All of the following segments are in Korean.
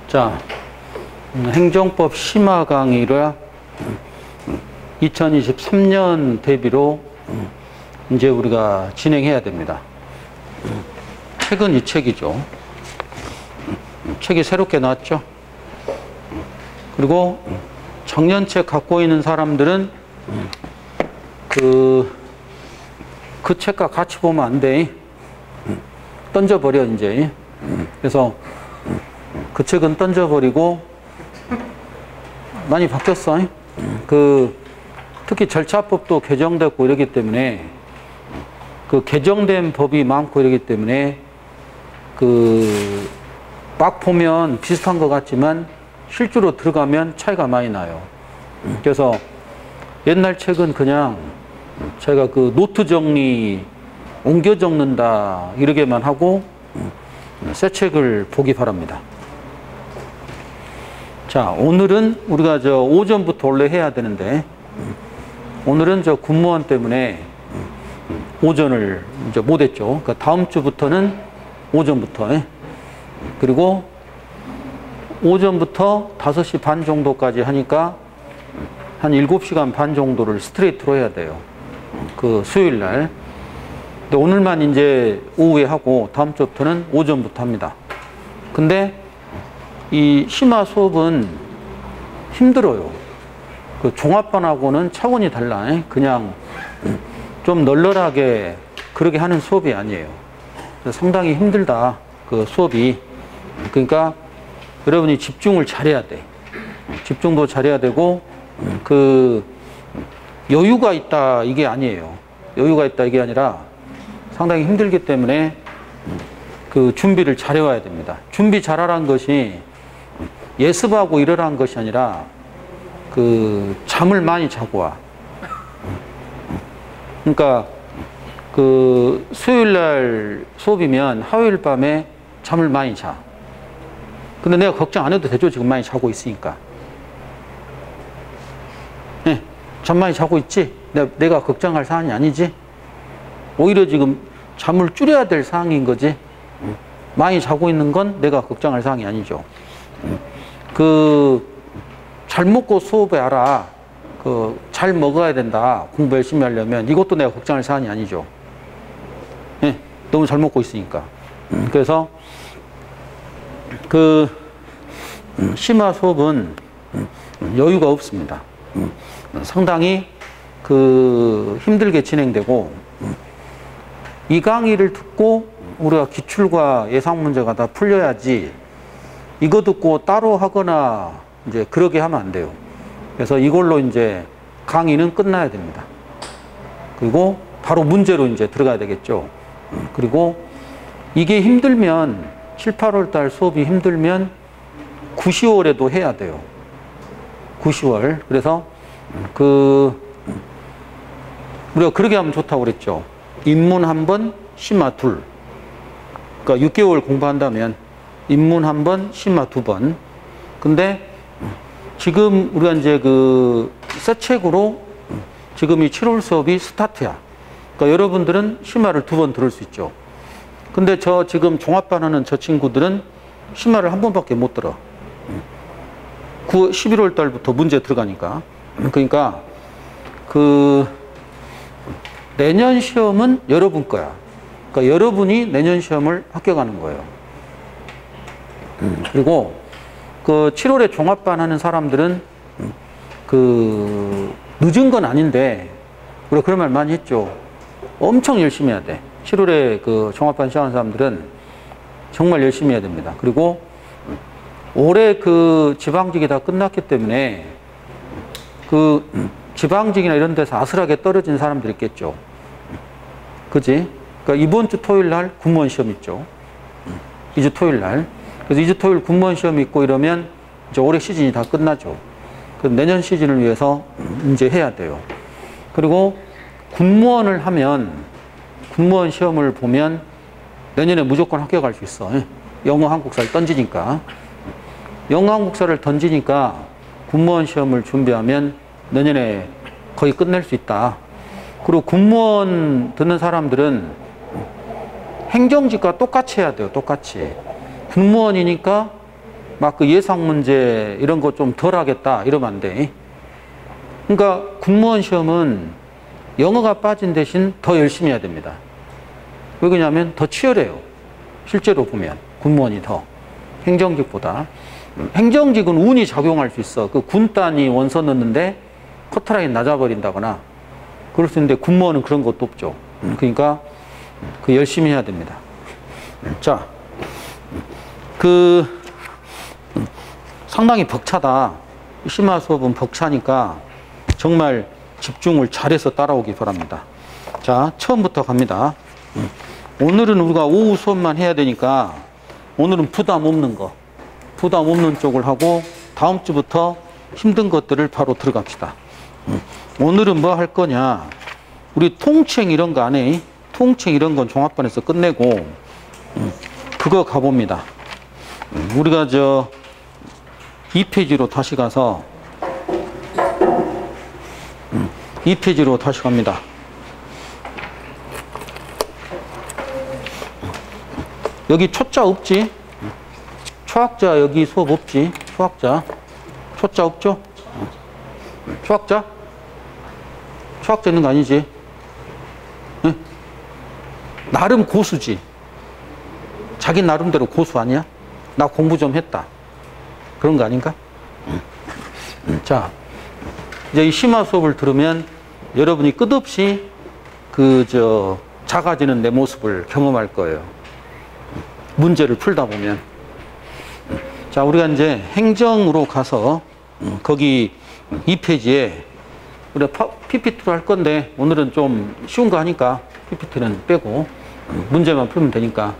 자, 행정법 심화 강의를 2023년 대비로 이제 우리가 진행해야 됩니다. 책은 이 책이죠. 책이 새롭게 나왔죠. 그리고 작년책 갖고 있는 사람들은 그 책과 같이 보면 안 돼. 던져버려, 이제. 그래서 그 책은 던져버리고 많이 바뀌었어. 특히 절차법도 개정됐고 이러기 때문에 그 개정된 법이 많고 이러기 때문에 막 보면 비슷한 것 같지만 실제로 들어가면 차이가 많이 나요. 그래서 옛날 책은 그냥 제가 노트 정리 옮겨 적는다 이러게만 하고 새 책을 보기 바랍니다. 자, 오늘은 우리가 오전부터 원래 해야 되는데 오늘은 군무원 때문에 오전을 이제 못 했죠. 그러니까 다음 주부터는 오전부터. 그리고 오전부터 5시 반 정도까지 하니까 한 7시간 반 정도를 스트레이트로 해야 돼요. 수요일 날. 근데 오늘만 이제 오후에 하고 다음 주부터는 오전부터 합니다. 근데 이 심화 수업은 힘들어요. 종합반하고는 차원이 달라. 그냥 좀 널널하게 그렇게 하는 수업이 아니에요. 상당히 힘들다. 수업이. 그러니까 여러분이 집중을 잘해야 돼. 집중도 잘해야 되고 여유가 있다 이게 아니에요. 여유가 있다 이게 아니라 상당히 힘들기 때문에 준비를 잘해와야 됩니다. 준비 잘하라는 것이 예습하고 이러라는 것이 아니라 잠을 많이 자고 와. 그러니까 수요일 날 수업이면 화요일 밤에 잠을 많이 자. 근데 내가 걱정 안 해도 되죠. 지금 많이 자고 있으니까. 네, 잠 많이 자고 있지? 내가 걱정할 사안이 아니지? 오히려 지금 잠을 줄여야 될 상황인 거지. 많이 자고 있는 건 내가 걱정할 사항이 아니죠. 잘 먹고 수업에 알아. 잘 먹어야 된다. 공부 열심히 하려면 이것도 내가 걱정할 사안이 아니죠. 네, 너무 잘 먹고 있으니까. 그래서 심화 수업은 여유가 없습니다. 상당히 힘들게 진행되고 이 강의를 듣고 우리가 기출과 예상 문제가 다 풀려야지 이거 듣고 따로 하거나 이제 그러게 하면 안 돼요. 그래서 이걸로 이제 강의는 끝나야 됩니다. 그리고 바로 문제로 이제 들어가야 되겠죠. 그리고 이게 힘들면 7, 8월 달 수업이 힘들면 9, 10월에도 해야 돼요. 9, 10월. 그래서 우리가 그렇게 하면 좋다고 그랬죠. 입문 1번, 심화 2. 그러니까 6개월 공부한다면 입문 1번, 심화 2번. 근데 지금 우리가 이제 새 책으로 지금 이 7월 수업이 스타트야. 그러니까 여러분들은 심화를 2번 들을 수 있죠. 근데 지금 종합반 하는 저 친구들은 심화를 1번밖에 못 들어. 11월 달부터 문제 들어가니까. 그러니까 내년 시험은 여러분 거야. 그러니까 여러분이 내년 시험을 합격하는 거예요. 그리고 7월에 종합반 하는 사람들은 늦은 건 아닌데 우리가 그런 말 많이 했죠. 엄청 열심히 해야 돼. 7월에 종합반 시험하는 사람들은 정말 열심히 해야 됩니다. 그리고 올해 지방직이 다 끝났기 때문에 지방직이나 이런 데서 아슬하게 떨어진 사람들이 있겠죠. 그지? 그러니까 이번 주 토요일 날 군무원 시험 있죠. 2주 토요일 날. 그래서 2주 토요일 군무원 시험 있고 이러면 이제 올해 시즌이 다 끝나죠. 그럼 내년 시즌을 위해서 이제 해야 돼요. 그리고 군무원을 하면 군무원 시험을 보면 내년에 무조건 합격할 수 있어. 영어 한국사를 던지니까. 영어 한국사를 던지니까 군무원 시험을 준비하면 내년에 거의 끝낼 수 있다. 그리고 군무원 듣는 사람들은 행정직과 똑같이 해야 돼요. 똑같이. 군무원이니까 막 그 예상 문제 이런 거 좀 덜 하겠다 이러면 안 돼. 그러니까 군무원 시험은 영어가 빠진 대신 더 열심히 해야 됩니다. 왜 그러냐면 더 치열해요. 실제로 보면 군무원이 더 행정직보다. 행정직은 운이 작용할 수 있어. 그 군단이 원서 넣는데 커트라인 낮아버린다거나 그럴 수 있는데 군무원은 그런 것도 없죠. 그러니까 그 열심히 해야 됩니다. 자, 그 상당히 벅차다. 심화 수업은 벅차니까 정말 집중을 잘해서 따라오기 바랍니다. 자, 처음부터 갑니다. 오늘은 우리가 오후 수업만 해야 되니까 오늘은 부담 없는 거, 부담 없는 쪽을 하고 다음 주부터 힘든 것들을 바로 들어갑시다. 오늘은 뭐 할 거냐? 우리 통책 이런 거 안 해. 통책 이런 건 종합반에서 끝내고 그거 가봅니다. 우리가 2페이지로 다시 가서 2페이지로 다시 갑니다. 여기 초짜 없지? 초학자 여기 수업 없지? 초학자. 초짜 없죠? 초학자? 초학자 있는 거 아니지? 네? 나름 고수지. 자기 나름대로 고수 아니야? 나 공부 좀 했다. 그런 거 아닌가? 자, 이제 이 심화 수업을 들으면 여러분이 끝없이 작아지는 내 모습을 경험할 거예요. 문제를 풀다 보면. 자, 우리가 이제 행정으로 가서 거기 2페이지에 우리가 PPT로 할 건데 오늘은 좀 쉬운 거 하니까 PPT는 빼고 문제만 풀면 되니까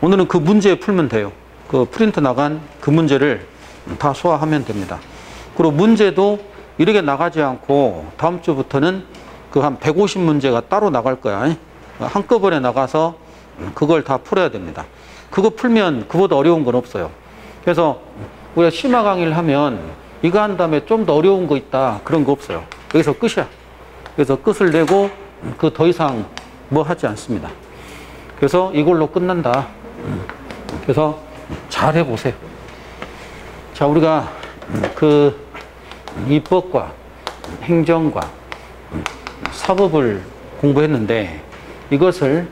오늘은 그 문제 풀면 돼요. 그 프린트 나간 그 문제를 다 소화하면 됩니다. 그리고 문제도 이렇게 나가지 않고 다음 주부터는 그 한 150문제가 따로 나갈 거야. 한꺼번에 나가서 그걸 다 풀어야 됩니다. 그거 풀면 그보다 어려운 건 없어요. 그래서 우리가 심화 강의를 하면 이거 한 다음에 좀 더 어려운 거 있다. 그런 거 없어요. 여기서 끝이야. 그래서 끝을 내고 그 더 이상 뭐 하지 않습니다. 그래서 이걸로 끝난다. 그래서 잘 해보세요. 자, 우리가 그 입법과 행정과 사법을 공부했는데 이것을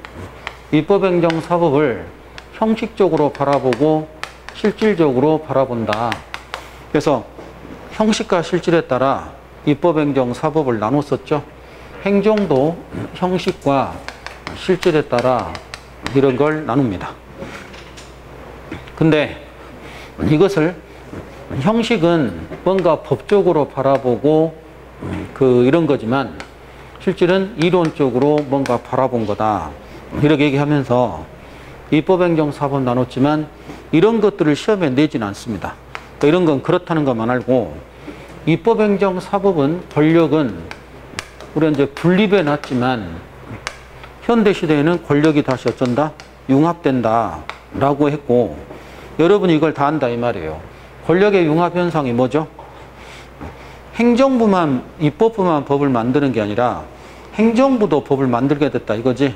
입법행정사법을 형식적으로 바라보고 실질적으로 바라본다. 그래서 형식과 실질에 따라 입법행정사법을 나눴었죠. 행정도 형식과 실질에 따라 이런 걸 나눕니다. 근데 이것을 형식은 뭔가 법적으로 바라보고 이런 거지만 실질은 이론적으로 뭔가 바라본 거다. 이렇게 얘기하면서 입법행정사법 나눴지만 이런 것들을 시험에 내지는 않습니다. 그러니까 이런 건 그렇다는 것만 알고 입법행정사법은 권력은 우리가 이제 분립해 놨지만 현대시대에는 권력이 다시 어쩐다? 융합된다 라고 했고 여러분이 이걸 다 안다 이 말이에요. 권력의 융합 현상이 뭐죠? 행정부만 입법부만 법을 만드는 게 아니라 행정부도 법을 만들게 됐다 이거지.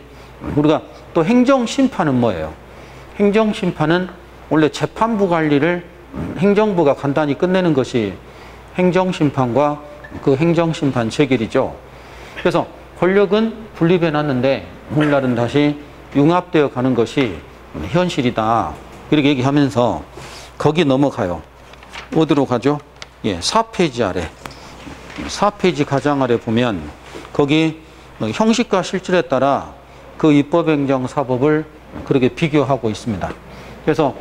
우리가 또 행정심판은 뭐예요? 행정심판은 원래 재판부 관리를 행정부가 간단히 끝내는 것이 행정심판과 그 행정심판 체결이죠. 그래서 권력은 분립해 놨는데 오늘날은 다시 융합되어 가는 것이 현실이다. 이렇게 얘기하면서 거기 넘어가요. 어디로 가죠? 예, 4페이지 아래. 4페이지 가장 아래 보면 거기 형식과 실질에 따라 그 입법행정사법을 그렇게 비교하고 있습니다. 그래서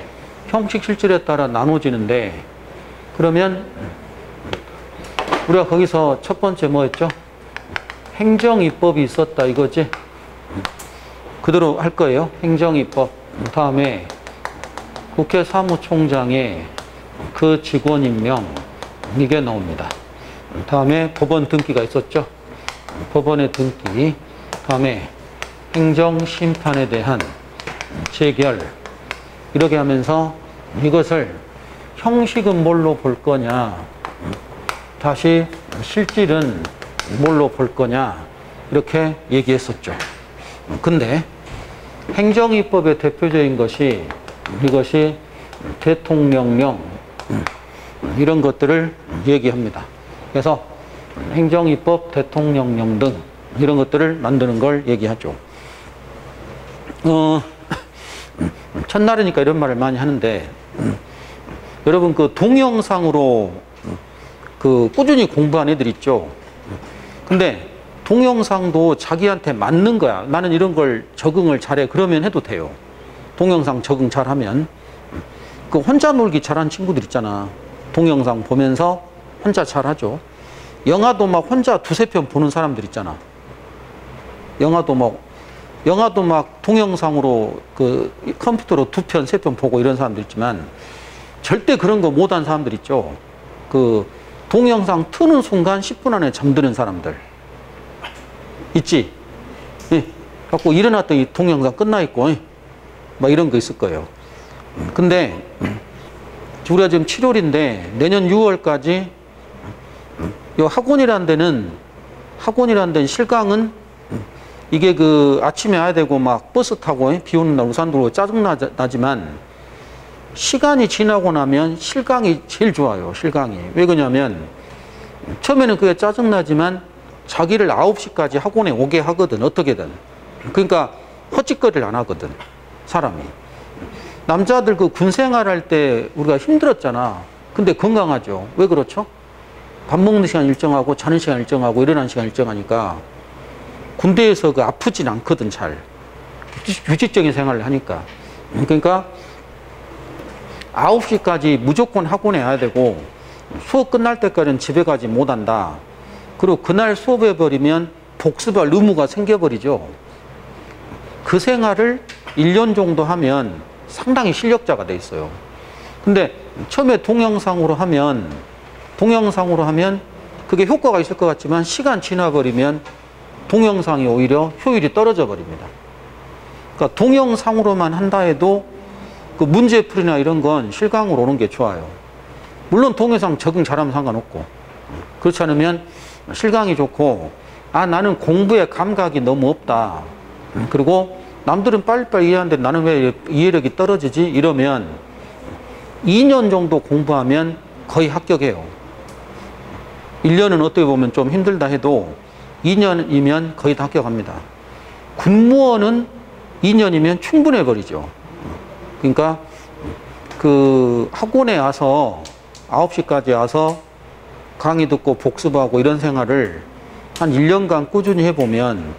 형식 실질에 따라 나눠지는데 그러면 우리가 거기서 첫 번째 뭐였죠? 행정입법이 있었다 이거지? 그대로 할 거예요. 행정입법. 다음에 국회 사무총장의 그 직원 임명 이게 나옵니다. 다음에 법원 등기가 있었죠. 법원의 등기. 다음에 행정심판에 대한 재결. 이렇게 하면서 이것을 형식은 뭘로 볼 거냐, 다시 실질은 뭘로 볼 거냐 이렇게 얘기했었죠. 근데 행정입법의 대표적인 것이 이것이 대통령령 이런 것들을 얘기합니다. 그래서 행정입법, 대통령령 등 이런 것들을 만드는 걸 얘기하죠. 첫날이니까 이런 말을 많이 하는데 여러분 그 동영상으로 그 꾸준히 공부한 애들 있죠. 근데 동영상도 자기한테 맞는 거야. 나는 이런 걸 적응을 잘해. 그러면 해도 돼요. 동영상 적응 잘하면. 그 혼자 놀기 잘하는 친구들 있잖아. 동영상 보면서 혼자 잘하죠. 영화도 막 혼자 두세 편 보는 사람들 있잖아. 영화도 막 동영상으로 그 컴퓨터로 두 편, 세 편 보고 이런 사람들 있지만 절대 그런 거 못한 사람들 있죠. 그 동영상 트는 순간 10분 안에 잠드는 사람들 있지. 예. 갖고 일어났더니 동영상 끝나 있고 막 이런 거 있을 거예요. 근데 우리가 지금 7월인데 내년 6월까지 요 학원이라는 데는 실강은 이게 그 아침에 와야 되고 막 버스 타고 비 오는 날 우산 들고 짜증나지만 시간이 지나고 나면 실강이 제일 좋아요. 실강이. 왜 그러냐면 처음에는 그게 짜증나지만 자기를 9시까지 학원에 오게 하거든. 어떻게든. 그러니까 헛짓거리를 안 하거든. 사람이. 남자들 그 군생활 할 때 우리가 힘들었잖아. 근데 건강하죠. 왜 그렇죠? 밥 먹는 시간 일정하고 자는 시간 일정하고 일어나는 시간 일정하니까 군대에서 그 아프진 않거든. 잘. 규칙적인 생활을 하니까. 그러니까 9시까지 무조건 학원에 와야 되고 수업 끝날 때까지는 집에 가지 못한다. 그리고 그날 수업해버리면 복습할 의무가 생겨버리죠. 그 생활을 1년 정도 하면 상당히 실력자가 돼 있어요. 근데 처음에 동영상으로 하면 그게 효과가 있을 것 같지만 시간 지나버리면 동영상이 오히려 효율이 떨어져 버립니다. 그러니까 동영상으로만 한다 해도 그 문제풀이나 이런 건 실강으로 오는 게 좋아요. 물론 동영상 적응 잘하면 상관없고 그렇지 않으면 실강이 좋고 나는 공부에 감각이 너무 없다. 그리고 남들은 빨리빨리 이해하는데 나는 왜 이해력이 떨어지지? 이러면 2년 정도 공부하면 거의 합격해요. 1년은 어떻게 보면 좀 힘들다 해도 2년이면 거의 다 합격합니다. 군무원은 2년이면 충분해버리죠. 그러니까 그 학원에 와서 9시까지 와서 강의 듣고 복습하고 이런 생활을 한 1년간 꾸준히 해보면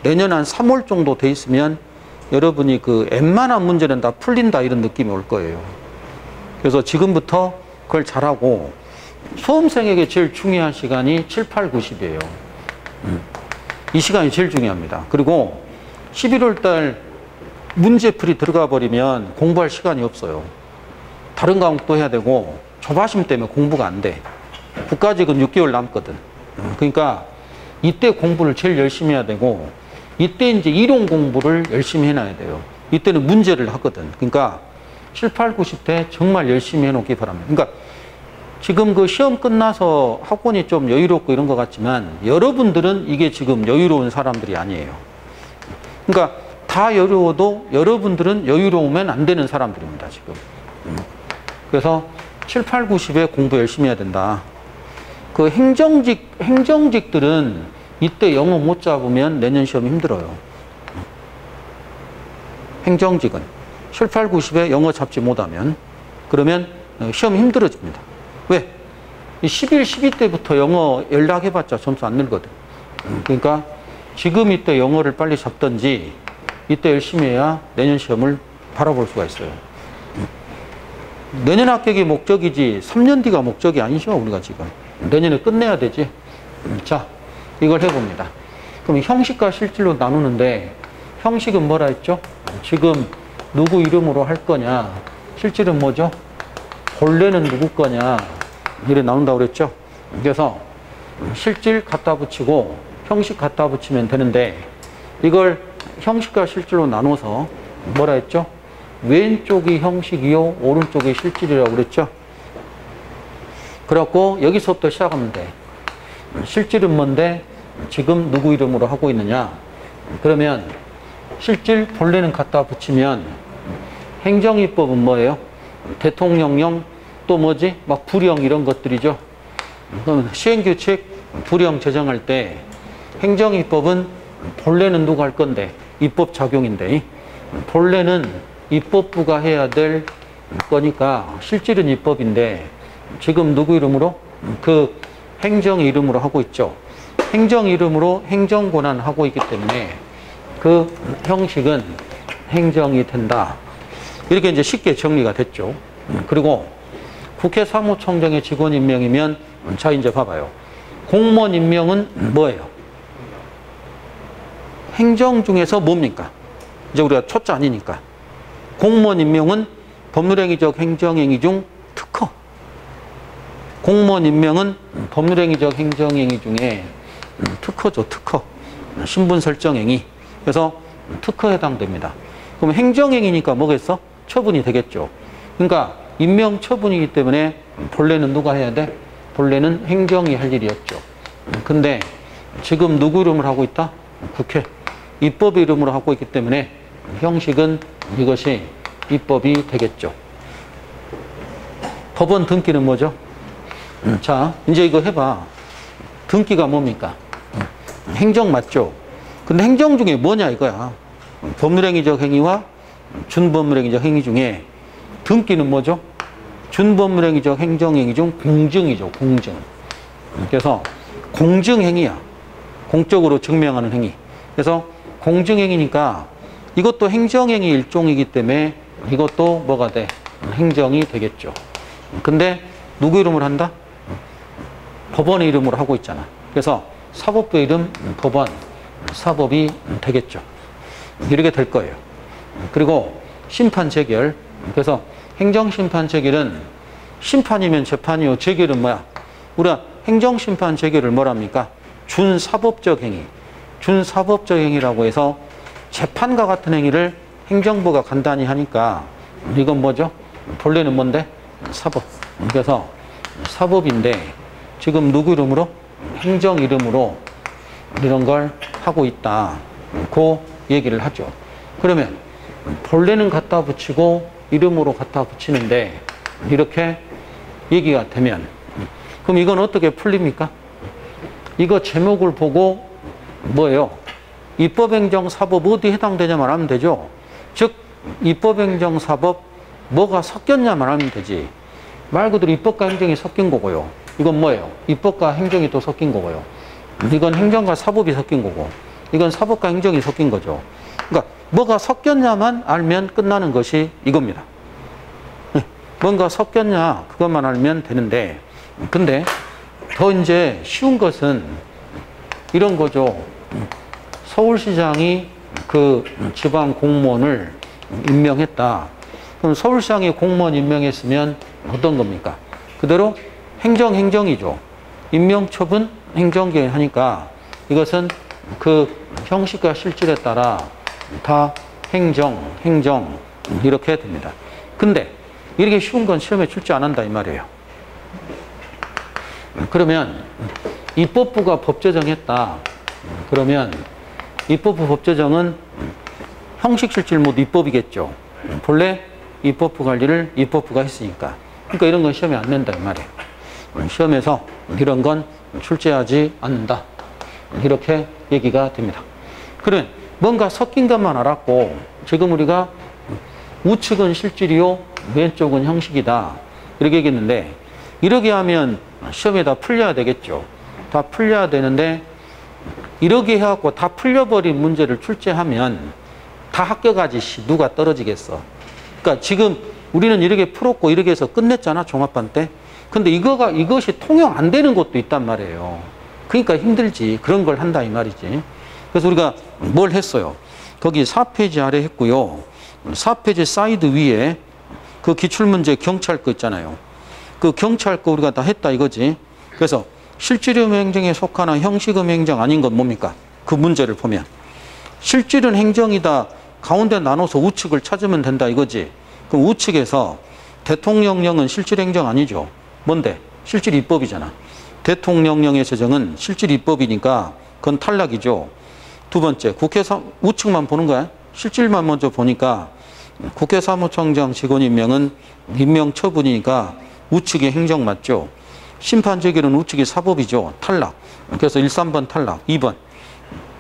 내년 한 3월 정도 돼 있으면 여러분이 그 웬만한 문제는 다 풀린다 이런 느낌이 올 거예요. 그래서 지금부터 그걸 잘하고 수험생에게 제일 중요한 시간이 7, 8, 90이에요. 이 시간이 제일 중요합니다. 그리고 11월 달 문제풀이 들어가 버리면 공부할 시간이 없어요. 다른 과목도 해야 되고 조바심 때문에 공부가 안 돼. 국가직은 6개월 남거든. 그러니까 이때 공부를 제일 열심히 해야 되고 이때 이제 이론 공부를 열심히 해놔야 돼요. 이때는 문제를 하거든. 그러니까 7, 8, 90대 정말 열심히 해놓기 바랍니다. 그러니까 지금 그 시험 끝나서 학원이 좀 여유롭고 이런 것 같지만 여러분들은 이게 지금 여유로운 사람들이 아니에요. 그러니까 다 여유로워도 여러분들은 여유로우면 안 되는 사람들입니다, 지금. 그래서 7, 8, 90에 공부 열심히 해야 된다. 그 행정직들은 이때 영어 못 잡으면 내년 시험이 힘들어요. 행정직은 7, 8, 90에 영어 잡지 못하면 그러면 시험이 힘들어집니다. 왜? 11, 12때부터 영어 연락해봤자 점수 안 늘거든. 그러니까 지금 이때 영어를 빨리 잡든지 이때 열심히 해야 내년 시험을 바라볼 수가 있어요. 내년 합격이 목적이지 3년 뒤가 목적이 아니죠. 우리가 지금 내년에 끝내야 되지. 자, 이걸 해봅니다. 그럼 형식과 실질로 나누는데 형식은 뭐라 했죠? 지금 누구 이름으로 할 거냐, 실질은 뭐죠? 본래는 누구 거냐 이래 나눈다고 그랬죠. 그래서 실질 갖다 붙이고 형식 갖다 붙이면 되는데 이걸 형식과 실질로 나눠서 뭐라 했죠? 왼쪽이 형식이요 오른쪽이 실질이라고 그랬죠. 그래갖고 여기서부터 시작하면 돼. 실질은 뭔데 지금 누구 이름으로 하고 있느냐. 그러면 실질 본래는 갖다 붙이면 행정입법은 뭐예요? 대통령령, 또 뭐지? 막 부령 이런 것들이죠. 그럼 시행규칙, 부령 제정할 때 행정입법은 본래는 누가 할 건데? 입법 작용인데. 본래는 입법부가 해야 될 거니까 실질은 입법인데 지금 누구 이름으로? 그 행정 이름으로 하고 있죠. 행정 이름으로 행정권한 하고 있기 때문에 그 형식은 행정이 된다. 이렇게 이제 쉽게 정리가 됐죠. 그리고 국회 사무총장의 직원 임명이면 자 이제 봐봐요. 공무원 임명은 뭐예요? 행정 중에서 뭡니까? 이제 우리가 초짜 아니니까. 공무원 임명은 법률행위적 행정행위 중 특허. 공무원 임명은 법률행위적 행정행위 중에 특허죠, 특허. 신분 설정행위. 그래서 특허에 해당됩니다. 그럼 행정행위니까 뭐겠어? 처분이 되겠죠. 그러니까 임명 처분이기 때문에 본래는 누가 해야 돼? 본래는 행정이 할 일이었죠. 근데 지금 누구 이름을 하고 있다? 국회. 입법 이름으로 하고 있기 때문에 형식은 이것이 입법이 되겠죠. 법원 등기는 뭐죠? 자, 이제 이거 해봐. 등기가 뭡니까? 행정 맞죠? 근데 행정 중에 뭐냐 이거야. 법률행위적 행위와 준법률행위적 행위 중에 등기는 뭐죠? 준법률행위적 행정행위 중 공증이죠. 공증. 그래서 공증행위야. 공적으로 증명하는 행위. 그래서 공증행위니까 이것도 행정행위 일종이기 때문에 이것도 뭐가 돼? 행정이 되겠죠. 근데 누구 이름으로 한다? 법원의 이름으로 하고 있잖아. 그래서 사법부 이름 법원, 사법이 되겠죠. 이렇게 될 거예요. 그리고 심판 재결. 그래서 행정심판 재결은 심판이면 재판이요. 재결은 뭐야? 우리가 행정심판 재결을 뭐랍니까? 준사법적 행위. 준사법적 행위라고 해서 재판과 같은 행위를 행정부가 간단히 하니까 이건 뭐죠? 본래는 뭔데? 사법. 그래서 사법인데 지금 누구 이름으로? 행정 이름으로 이런 걸 하고 있다. 그 얘기를 하죠. 그러면 본래는 갖다 붙이고 이름으로 갖다 붙이는데 이렇게 얘기가 되면 그럼 이건 어떻게 풀립니까? 이거 제목을 보고 뭐예요? 입법행정사법 어디 해당되냐만 하면 되죠. 즉 입법행정사법 뭐가 섞였냐만 하면 되지. 말 그대로 입법과 행정이 섞인 거고요. 이건 뭐예요? 입법과 행정이 또 섞인 거고요. 이건 행정과 사법이 섞인 거고 이건 사법과 행정이 섞인 거죠. 그러니까 뭐가 섞였냐만 알면 끝나는 것이 이겁니다. 뭔가 섞였냐 그것만 알면 되는데 근데 더 이제 쉬운 것은 이런 거죠. 서울시장이 그 지방 공무원을 임명했다. 그럼 서울시장이 공무원 임명했으면 어떤 겁니까? 그대로 행정이죠. 임명처분 행정계 하니까 이것은 그 형식과 실질에 따라 다 행정 이렇게 됩니다. 근데 이렇게 쉬운 건 시험에 출제 안 한다 이 말이에요. 그러면 입법부가 법 제정했다. 그러면 입법부 법 제정은 형식 실질 모두 입법이겠죠. 본래 입법부 관리를 입법부가 했으니까. 그러니까 이런 건 시험에 안 낸다 이 말이에요. 시험에서 이런 건 출제하지 않는다. 이렇게 얘기가 됩니다. 그러면 뭔가 섞인 것만 알았고 지금 우리가 우측은 실질이요 왼쪽은 형식이다. 이렇게 얘기했는데 이렇게 하면 시험에 다 풀려야 되겠죠. 다 풀려야 되는데 이렇게 해갖고 다 풀려버린 문제를 출제하면 다 합격하지 누가 떨어지겠어. 그러니까 지금 우리는 이렇게 풀었고 이렇게 해서 끝냈잖아 종합반 때. 근데 이것이 통용 안 되는 것도 있단 말이에요. 그러니까 힘들지. 그런 걸 한다 이 말이지. 그래서 우리가 뭘 했어요? 거기 4페이지 아래 했고요. 4페이지 사이드 위에 그 기출문제 경찰 거 있잖아요. 그 경찰 거 우리가 다 했다 이거지. 그래서 실질음 행정에 속하나 형식음 행정 아닌 건 뭡니까? 그 문제를 보면 실질은 행정이다. 가운데 나눠서 우측을 찾으면 된다 이거지. 그럼 우측에서 대통령령은 실질 행정 아니죠. 뭔데? 실질 입법이잖아. 대통령령의 제정은 실질 입법이니까 그건 탈락이죠. 두 번째, 국회에서 우측만 보는 거야. 실질만 먼저 보니까 국회 사무총장 직원 임명은 임명 처분이니까 우측이 행정 맞죠. 심판 제기는 우측이 사법이죠. 탈락. 그래서 1, 3번 탈락. 2번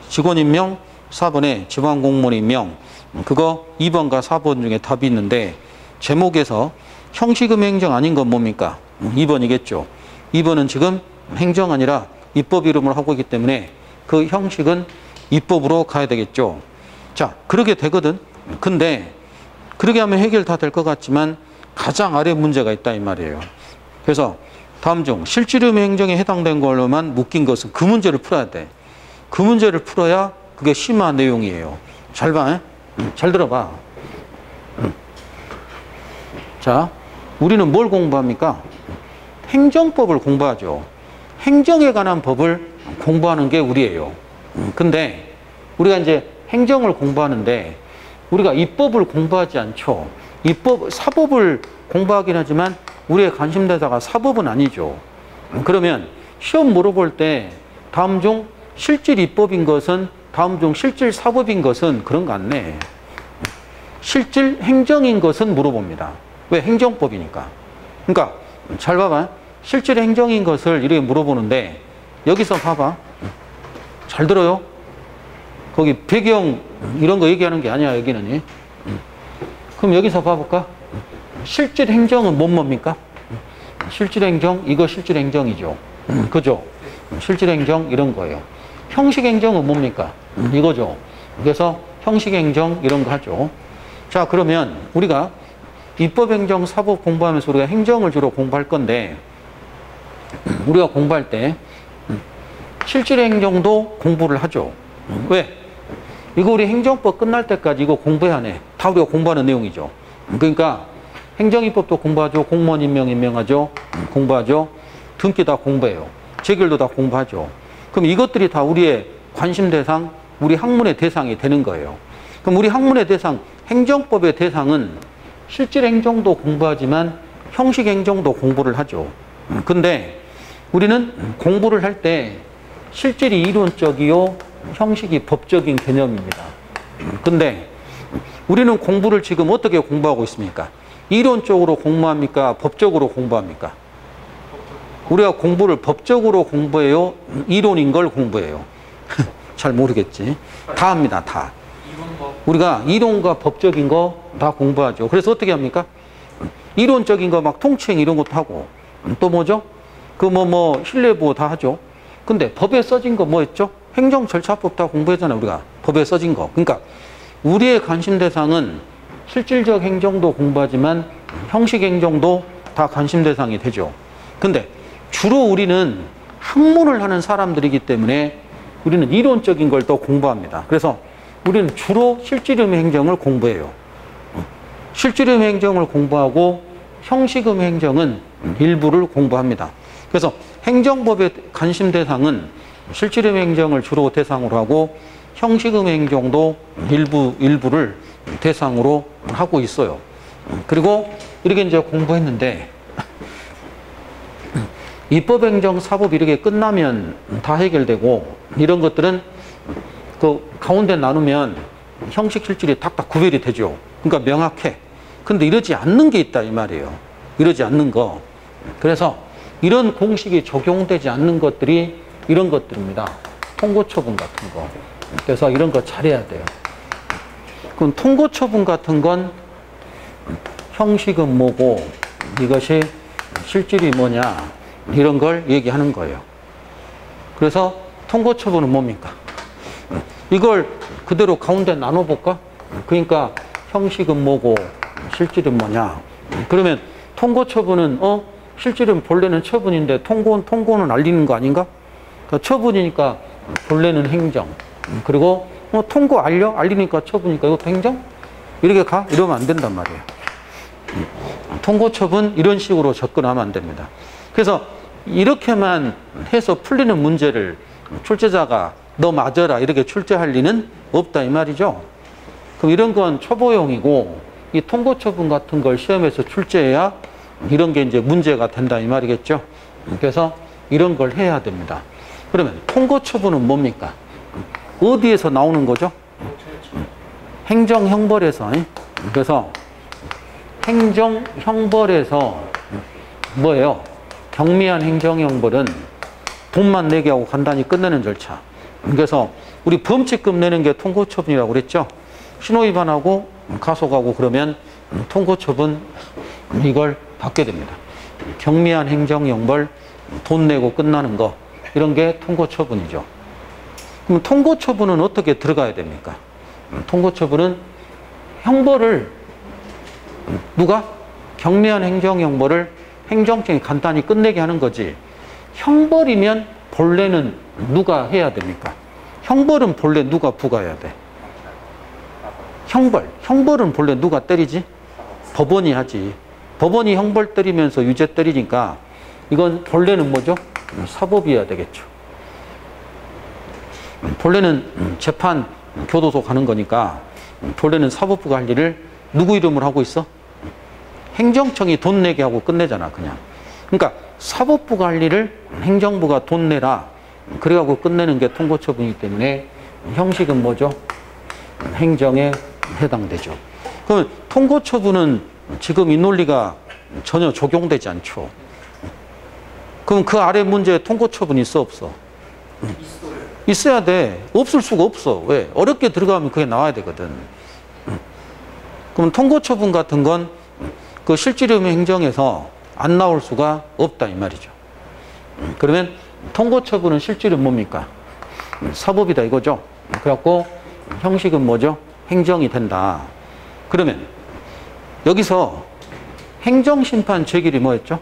직원 임명, 4번에 지방공무원 임명. 그거 2번과 4번 중에 답이 있는데 제목에서 형식음 행정 아닌 건 뭡니까? 2번이겠죠. 2번은 지금 행정 아니라 입법 이름을 하고 있기 때문에 그 형식은 입법으로 가야 되겠죠. 자, 그러게 되거든. 근데 그러게 하면 해결 다 될 것 같지만 가장 아래 문제가 있다 이 말이에요. 그래서 다음 중 실질음 행정에 해당된 걸로만 묶인 것은 그 문제를 풀어야 돼. 그 문제를 풀어야 그게 심화 내용이에요. 잘 봐. 잘 들어봐. 자, 우리는 뭘 공부합니까? 행정법을 공부하죠. 행정에 관한 법을 공부하는 게 우리예요. 근데 우리가 이제 행정을 공부하는데 우리가 입법을 공부하지 않죠. 사법을 공부하긴 하지만 우리의 관심대사가 사법은 아니죠. 그러면 시험 물어볼 때 다음 중 실질 입법인 것은 다음 중 실질 사법인 것은 그런 거 안 내. 실질 행정인 것은 물어봅니다. 왜? 행정법이니까. 그러니까 잘 봐봐. 실질 행정인 것을 이렇게 물어보는데 여기서 봐봐. 잘 들어요. 거기 배경 이런 거 얘기하는 게 아니야 여기는. 그럼 여기서 봐볼까? 실질 행정은 뭡니까? 실질 행정, 이거 실질 행정이죠. 그죠? 실질 행정 이런 거예요. 형식 행정은 뭡니까? 이거죠. 그래서 형식 행정 이런 거 하죠. 자, 그러면 우리가 입법 행정, 사법 공부하면서 우리가 행정을 주로 공부할 건데 우리가 공부할 때 실질 행정도 공부를 하죠. 왜? 이거 우리 행정법 끝날 때까지 이거 공부해야 해. 다 우리가 공부하는 내용이죠. 그러니까 행정입법도 공부하죠. 공무원 임명하죠. 공부하죠. 등기 다 공부해요. 재결도 다 공부하죠. 그럼 이것들이 다 우리의 관심 대상, 우리 학문의 대상이 되는 거예요. 그럼 우리 학문의 대상, 행정법의 대상은 실질 행정도 공부하지만 형식 행정도 공부를 하죠. 근데 우리는 공부를 할 때 실질이 이론적이요, 형식이 법적인 개념입니다. 근데 우리는 공부를 지금 어떻게 공부하고 있습니까? 이론적으로 공부합니까? 법적으로 공부합니까? 우리가 공부를 법적으로 공부해요? 이론인 걸 공부해요? 잘 모르겠지. 다 합니다. 다. 우리가 이론과 법적인 거 다 공부하죠. 그래서 어떻게 합니까? 이론적인 거 막 통칭 이런 것도 하고 또 뭐죠? 그 신뢰보호 다 하죠. 근데 법에 써진 거 뭐 했죠? 행정절차법 다 공부했잖아요. 우리가 법에 써진 거. 그러니까 우리의 관심 대상은 실질적 행정도 공부하지만 형식 행정도 다 관심 대상이 되죠. 근데 주로 우리는 학문을 하는 사람들이기 때문에 우리는 이론적인 걸 더 공부합니다. 그래서 우리는 주로 실질음 행정을 공부해요. 실질음 행정을 공부하고 형식음 행정은 일부를 공부합니다. 그래서 행정법의 관심 대상은 실질음 행정을 주로 대상으로 하고 형식음 행정도 일부를 대상으로 하고 있어요. 그리고 이렇게 이제 공부했는데 입법행정, 사법 이렇게 끝나면 다 해결되고 이런 것들은 그 가운데 나누면 형식, 실질이 탁탁 구별이 되죠. 그러니까 명확해. 근데 이러지 않는 게 있다 이 말이에요. 이러지 않는 거. 그래서 이런 공식이 적용되지 않는 것들이 이런 것들입니다. 통고처분 같은 거. 그래서 이런 거 잘해야 돼요. 그럼 통고처분 같은 건 형식은 뭐고 이것이 실질이 뭐냐 이런 걸 얘기하는 거예요. 그래서 통고처분은 뭡니까? 이걸 그대로 가운데 나눠볼까? 그러니까 형식은 뭐고 실질은 뭐냐? 그러면 통고처분은 실질은 본래는 처분인데 통고는 알리는 거 아닌가? 그러니까 처분이니까 본래는 행정. 그리고 통고 알리니까 처분이니까 이것도 행정? 이렇게 가? 이러면 안 된단 말이에요. 통고처분 이런 식으로 접근하면 안 됩니다. 그래서 이렇게만 해서 풀리는 문제를 출제자가 너 맞아라 이렇게 출제할 리는 없다 이 말이죠. 그럼 이런 건 초보용이고 이 통고처분 같은 걸 시험에서 출제해야 이런 게 이제 문제가 된다 이 말이겠죠. 그래서 이런 걸 해야 됩니다. 그러면 통고처분은 뭡니까? 어디에서 나오는 거죠? 행정형벌에서 그래서 행정 형벌에서 뭐예요? 경미한 행정 형벌은 돈만 내게 하고 간단히 끝내는 절차. 그래서 우리 범칙금 내는 게 통고처분이라고 그랬죠? 신호위반하고 가속하고 그러면 통고처분 이걸 받게 됩니다. 경미한 행정 형벌, 돈 내고 끝나는 거 이런 게 통고처분이죠. 그럼 통고처분은 어떻게 들어가야 됩니까? 통고처분은 형벌을 누가? 경미한 행정 형벌을 행정청이 간단히 끝내게 하는 거지. 형벌이면 본래는 누가 해야 됩니까? 형벌은 본래 누가 부과해야 돼? 형벌은 본래 누가 때리지? 법원이 하지. 법원이 형벌 때리면서 유죄 때리니까 이건 본래는 뭐죠? 사법이어야 되겠죠. 본래는 재판 교도소 가는 거니까 본래는 사법부가 할 일을 누구 이름으로 하고 있어? 행정청이 돈 내게 하고 끝내잖아, 그냥. 그러니까 사법부가 할 일을 행정부가 돈 내라. 그래갖고 끝내는 게 통고처분이기 때문에 형식은 뭐죠? 행정에 해당되죠. 그럼 통고처분은 지금 이 논리가 전혀 적용되지 않죠. 그럼 그 아래 문제에 통고처분이 있어, 없어? 있어야 돼. 없을 수가 없어. 왜? 어렵게 들어가면 그게 나와야 되거든. 그럼 통고처분 같은 건 그 실질의무 행정에서 안 나올 수가 없다 이 말이죠. 그러면 통고처분은 실질은 뭡니까? 사법이다 이거죠. 그래갖고 형식은 뭐죠? 행정이 된다. 그러면 여기서 행정심판 제길이 뭐였죠?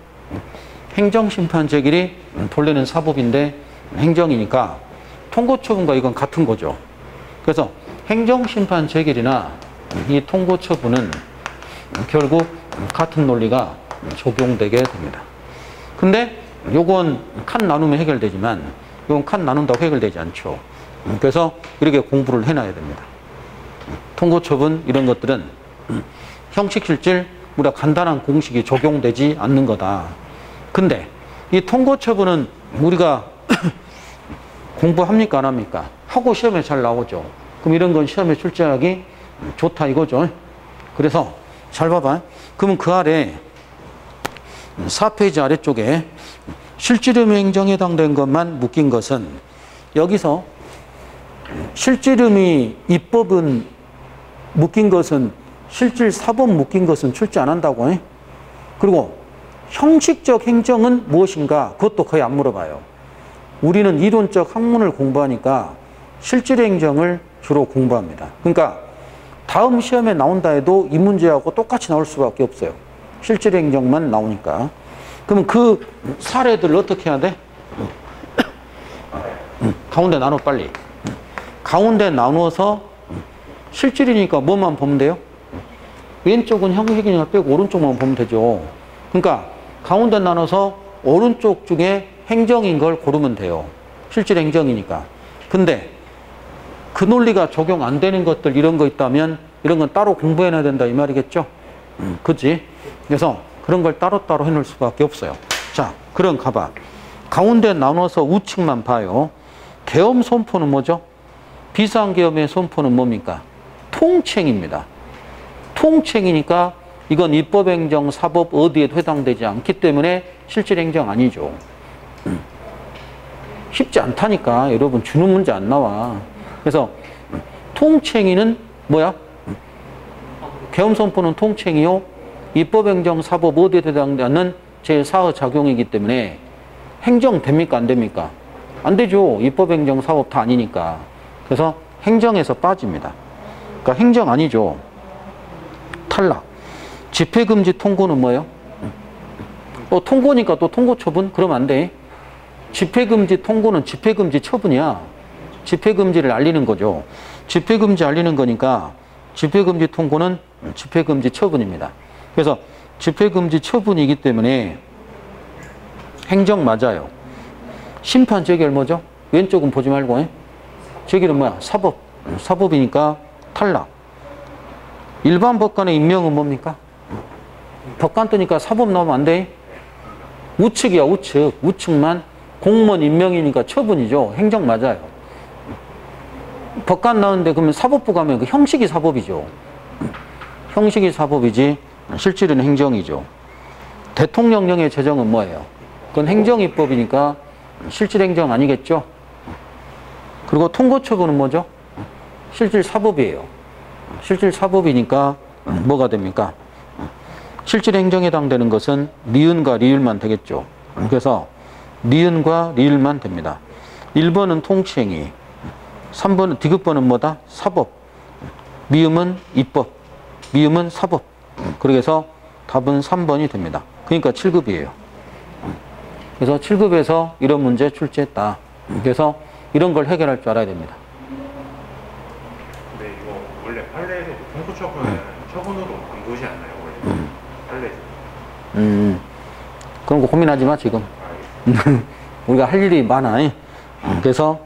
행정심판 제길이 본래는 사법인데 행정이니까 통고처분과 이건 같은 거죠. 그래서 행정심판 제길이나 이 통고처분은 결국 같은 논리가 적용되게 됩니다. 근데 요건 칸 나누면 해결되지만 요건 칸 나눈다고 해결되지 않죠. 그래서 이렇게 공부를 해놔야 됩니다. 통고처분 이런 것들은 형식 실질 우리가 간단한 공식이 적용되지 않는 거다. 근데 이 통고처분은 우리가 공부합니까 안 합니까? 하고 시험에 잘 나오죠. 그럼 이런 건 시험에 출제하기 좋다 이거죠. 그래서 잘 봐봐. 그러면 그 아래 4페이지 아래쪽에 실질의무 행정에 해당된 것만 묶인 것은 여기서 실질의무 입법은 묶인 것은 실질 사법 묶인 것은 출제 안 한다고 해. 그리고 형식적 행정은 무엇인가 그것도 거의 안 물어봐요. 우리는 이론적 학문을 공부하니까 실질 행정을 주로 공부합니다. 그러니까 다음 시험에 나온다 해도 이 문제하고 똑같이 나올 수밖에 없어요. 실질 행정만 나오니까. 그러면 그 사례들을 어떻게 해야 돼? 가운데 나눠 빨리. 가운데 나누어서 실질이니까 뭐만 보면 돼요? 왼쪽은 형식이니까 빼고 오른쪽만 보면 되죠. 그러니까 가운데 나눠서 오른쪽 중에 행정인 걸 고르면 돼요. 실질 행정이니까. 근데 그 논리가 적용 안 되는 것들 이런 거 있다면 이런 건 따로 공부해놔야 된다 이 말이겠죠? 그치? 그래서 그런 걸 따로따로 해놓을 수밖에 없어요. 자, 그럼 가봐. 가운데 나눠서 우측만 봐요. 계엄 선포는 뭐죠? 비상계엄의 선포는 뭡니까? 통칭입니다. 통칭이니까 이건 입법행정, 사법 어디에도 해당되지 않기 때문에 실질행정 아니죠. 쉽지 않다니까. 여러분 주는 문제 안 나와. 그래서 통칭이는 뭐야? 계엄 선포는 통칭이요. 입법행정, 사법 어디에 해당되지 않는 제4의 작용이기 때문에 행정 됩니까? 안 됩니까? 안 되죠. 입법행정, 사법 다 아니니까. 그래서 행정에서 빠집니다. 그러니까 행정 아니죠. 탈락. 집회금지 통고는 뭐예요? 통고니까 또 통고처분? 그러면 안 돼. 집회금지 통고는 집회금지 처분이야. 집회금지를 알리는 거죠. 집회금지 알리는 거니까 집회금지 통고는 집회금지 처분입니다. 그래서 집회금지 처분이기 때문에 행정 맞아요. 심판 재결 뭐죠? 왼쪽은 보지 말고. 재결은 뭐야? 사법. 사법이니까 탈락. 일반 법관의 임명은 뭡니까? 법관 뜨니까 사법 나오면 안 돼. 우측이야, 우측. 우측만 공무원 임명이니까 처분이죠. 행정 맞아요. 법관 나오는데 그러면 사법부 가면 그 형식이 사법이죠. 형식이 사법이지 실질은 행정이죠. 대통령령의 제정은 뭐예요? 그건 행정입법이니까 실질 행정 아니겠죠? 그리고 통고처분은 뭐죠? 실질 사법이에요. 실질 사법이니까 뭐가 됩니까? 실질 행정에 해당되는 것은 니은과 리을만 되겠죠. 그래서 니은과 리을만 됩니다. 1번은 통치행위, 3번은 디귿번은 뭐다? 사법, 미음은 입법, 미음은 사법. 그래서 답은 3번이 됩니다. 그러니까 7급이에요. 그래서 7급에서 이런 문제 출제했다. 그래서 이런 걸 해결할 줄 알아야 됩니다. 근데 이거 원래 판례에서 통고처분은 처분으로 안 보지 않나요? 원래 판례에서. 그런 거 고민하지 마 지금. 우리가 할 일이 많아. 그래서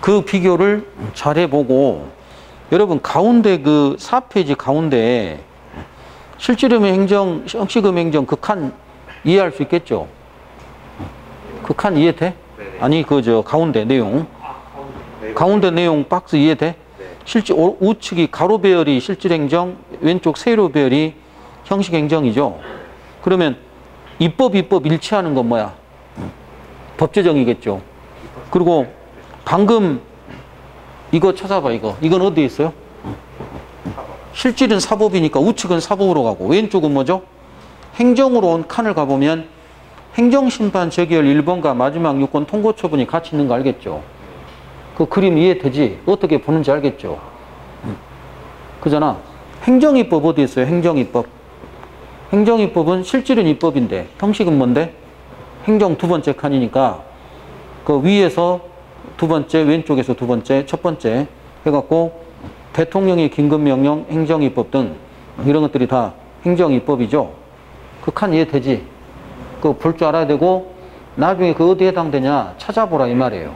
그 비교를 잘 해보고, 여러분 가운데 그 4페이지 가운데 실질음 행정, 형식음 행정 그 칸 이해할 수 있겠죠? 그 칸 이해돼? 네네. 아니 그 저 가운데 내용, 가운데 내용 박스 이해돼? 네. 실질 우측이 가로 배열이 실질 행정, 왼쪽 세로 배열이 형식 행정이죠. 그러면 입법 일치하는 건 뭐야? 법제정이겠죠. 그리고 방금 이거 찾아봐. 이건 어디에 있어요? 실질은 사법이니까 우측은 사법으로 가고 왼쪽은 뭐죠? 행정으로 온 칸을 가보면 행정심판 재결 1번과 마지막 6권 통고처분이 같이 있는 거 알겠죠? 그 그림 이해되지? 어떻게 보는지 알겠죠? 그잖아. 행정입법 어디 있어요? 행정입법. 행정입법은 실질은 입법인데 형식은 뭔데? 행정 두 번째 칸이니까 그 위에서 두 번째, 왼쪽에서 두 번째, 첫 번째 해갖고 대통령의 긴급명령, 행정입법 등 이런 것들이 다 행정입법이죠. 그 칸 이해되지? 그거 볼 줄 알아야 되고 나중에 그 어디에 해당되냐 찾아보라 이 말이에요.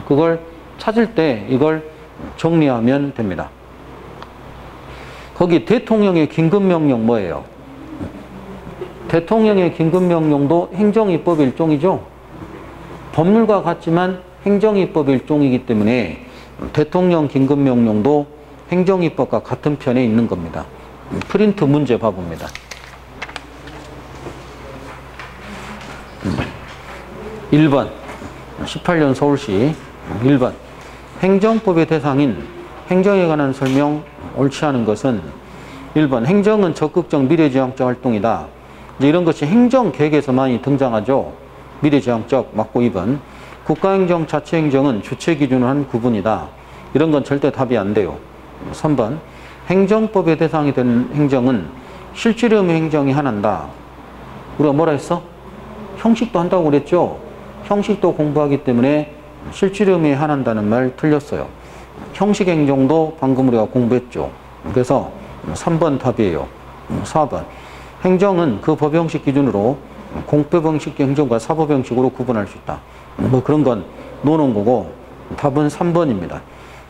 그걸 찾을 때 이걸 정리하면 됩니다. 거기 대통령의 긴급명령 뭐예요? 대통령의 긴급명령도 행정입법의 일종이죠. 법률과 같지만 행정입법의 일종이기 때문에 대통령 긴급명령도 행정입법과 같은 편에 있는 겁니다. 프린트 문제 봐봅니다. 1번 18년 서울시 1번 행정법의 대상인 행정에 관한 설명 옳지 않은 것은 1번 행정은 적극적 미래지향적 활동이다. 이제 이런 것이 행정계획에서 많이 등장하죠. 미래지향적 맞고 2번 국가행정, 자치행정은 주체 기준을 한 구분이다. 이런 건 절대 답이 안 돼요. 3번 행정법의 대상이 된 행정은 실질음의 행정이 하나다. 우리가 뭐라 했어? 형식도 한다고 그랬죠. 형식도 공부하기 때문에 실질음이 하나다는 말 틀렸어요. 형식행정도 방금 우리가 공부했죠. 그래서 3번 답이에요. 4번 행정은 그 법형식 기준으로 공법형식 행정과 사법형식으로 구분할 수 있다. 뭐 그런 건 노는 거고 답은 3번입니다.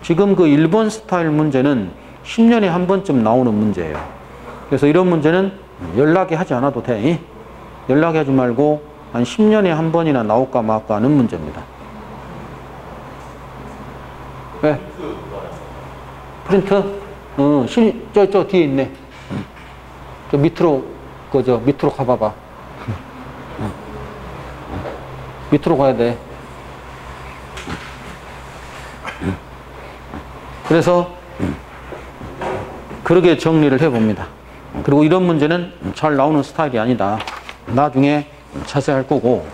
지금 그 1번 스타일 문제는 10년에 한 번쯤 나오는 문제예요. 그래서 이런 문제는 연락이 하지 않아도 돼. 연락이 하지 말고 한 10년에 한 번이나 나올까 말까 하는 문제입니다. 왜? 프린트? 저 뒤에 있네. 저 밑으로, 밑으로 가봐봐. 밑으로 가야 돼. 그래서 그렇게 정리를 해봅니다. 그리고 이런 문제는 잘 나오는 스타일이 아니다. 나중에 자세히 할 거고,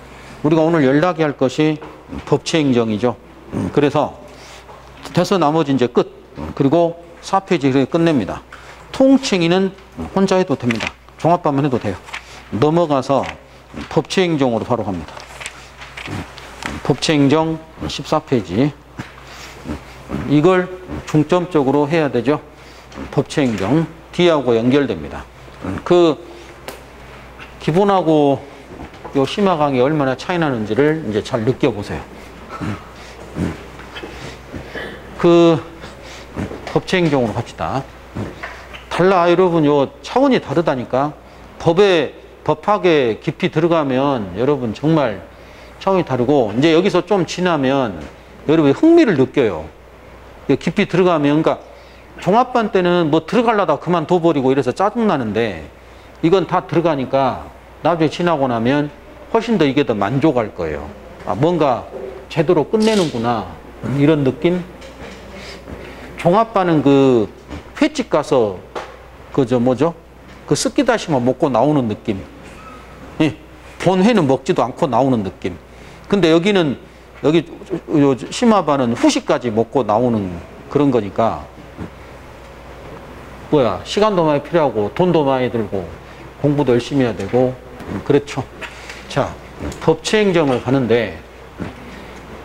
우리가 오늘 연락이 할 것이 법치행정이죠. 그래서 돼서 나머지 이제 끝. 그리고 4페이지 끝냅니다. 통칭의는 혼자 해도 됩니다. 종합반만 해도 돼요. 넘어가서 법치행정으로 바로 갑니다. 법치행정 14페이지. 이걸 중점적으로 해야 되죠. 법치행정. D하고 연결됩니다. 그 기본하고 요 심화 강의 얼마나 차이 나는지를 이제 잘 느껴보세요. 그 법치행정으로 갑시다. 달라 여러분. 요 차원이 다르다니까. 법학에 깊이 들어가면 여러분 정말 차원이 다르고, 이제 여기서 좀 지나면 여러분이 흥미를 느껴요. 깊이 들어가면, 그러니까 종합반 때는 뭐 들어가려다 그만둬버리고 이래서 짜증나는데 이건 다 들어가니까 나중에 지나고 나면 훨씬 더 이게 더 만족할 거예요. 아, 뭔가 제대로 끝내는구나. 이런 느낌? 종합반은 그 횟집 가서 그 습기다시마 먹고 나오는 느낌. 예, 본 회는 먹지도 않고 나오는 느낌. 근데 여기 심화반은 후식까지 먹고 나오는 그런 거니까 뭐야, 시간도 많이 필요하고 돈도 많이 들고 공부도 열심히 해야 되고 그렇죠. 자, 법치행정을 가는데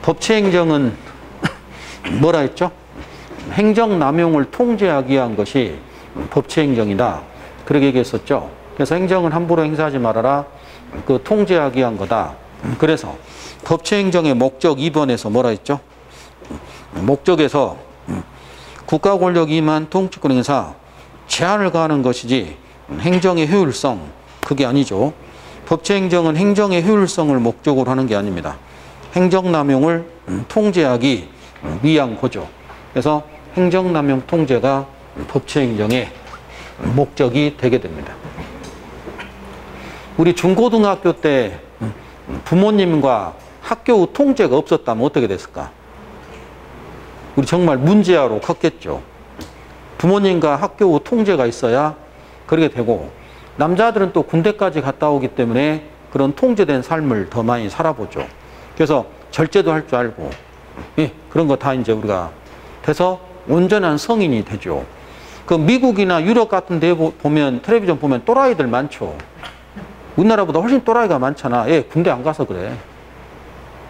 법치행정은 뭐라 했죠? 행정남용을 통제하기 위한 것이 법치행정이다. 그렇게 얘기했었죠. 그래서 행정은 함부로 행사하지 말아라. 그 통제하기 위한 거다. 그래서 법치행정의 목적 2번에서 뭐라 했죠? 목적에서 국가 권력 이만 통치권 행사 제한을 가하는 것이지 행정의 효율성 그게 아니죠. 법치행정은 행정의 효율성을 목적으로 하는 게 아닙니다. 행정남용을 통제하기 위한 거죠. 그래서 행정남용 통제가 법치행정의 목적이 되게 됩니다. 우리 중고등학교 때 부모님과 학교 후 통제가 없었다면 어떻게 됐을까? 우리 정말 문제아로 컸겠죠. 부모님과 학교 후 통제가 있어야 그렇게 되고 남자들은 또 군대까지 갔다 오기 때문에 그런 통제된 삶을 더 많이 살아보죠. 그래서 절제도 할 줄 알고 예, 그런 거 다 이제 우리가 돼서 온전한 성인이 되죠. 그 미국이나 유럽 같은 데 보면 텔레비전 보면 또라이들 많죠. 우리나라보다 훨씬 또라이가 많잖아. 예, 군대 안 가서 그래.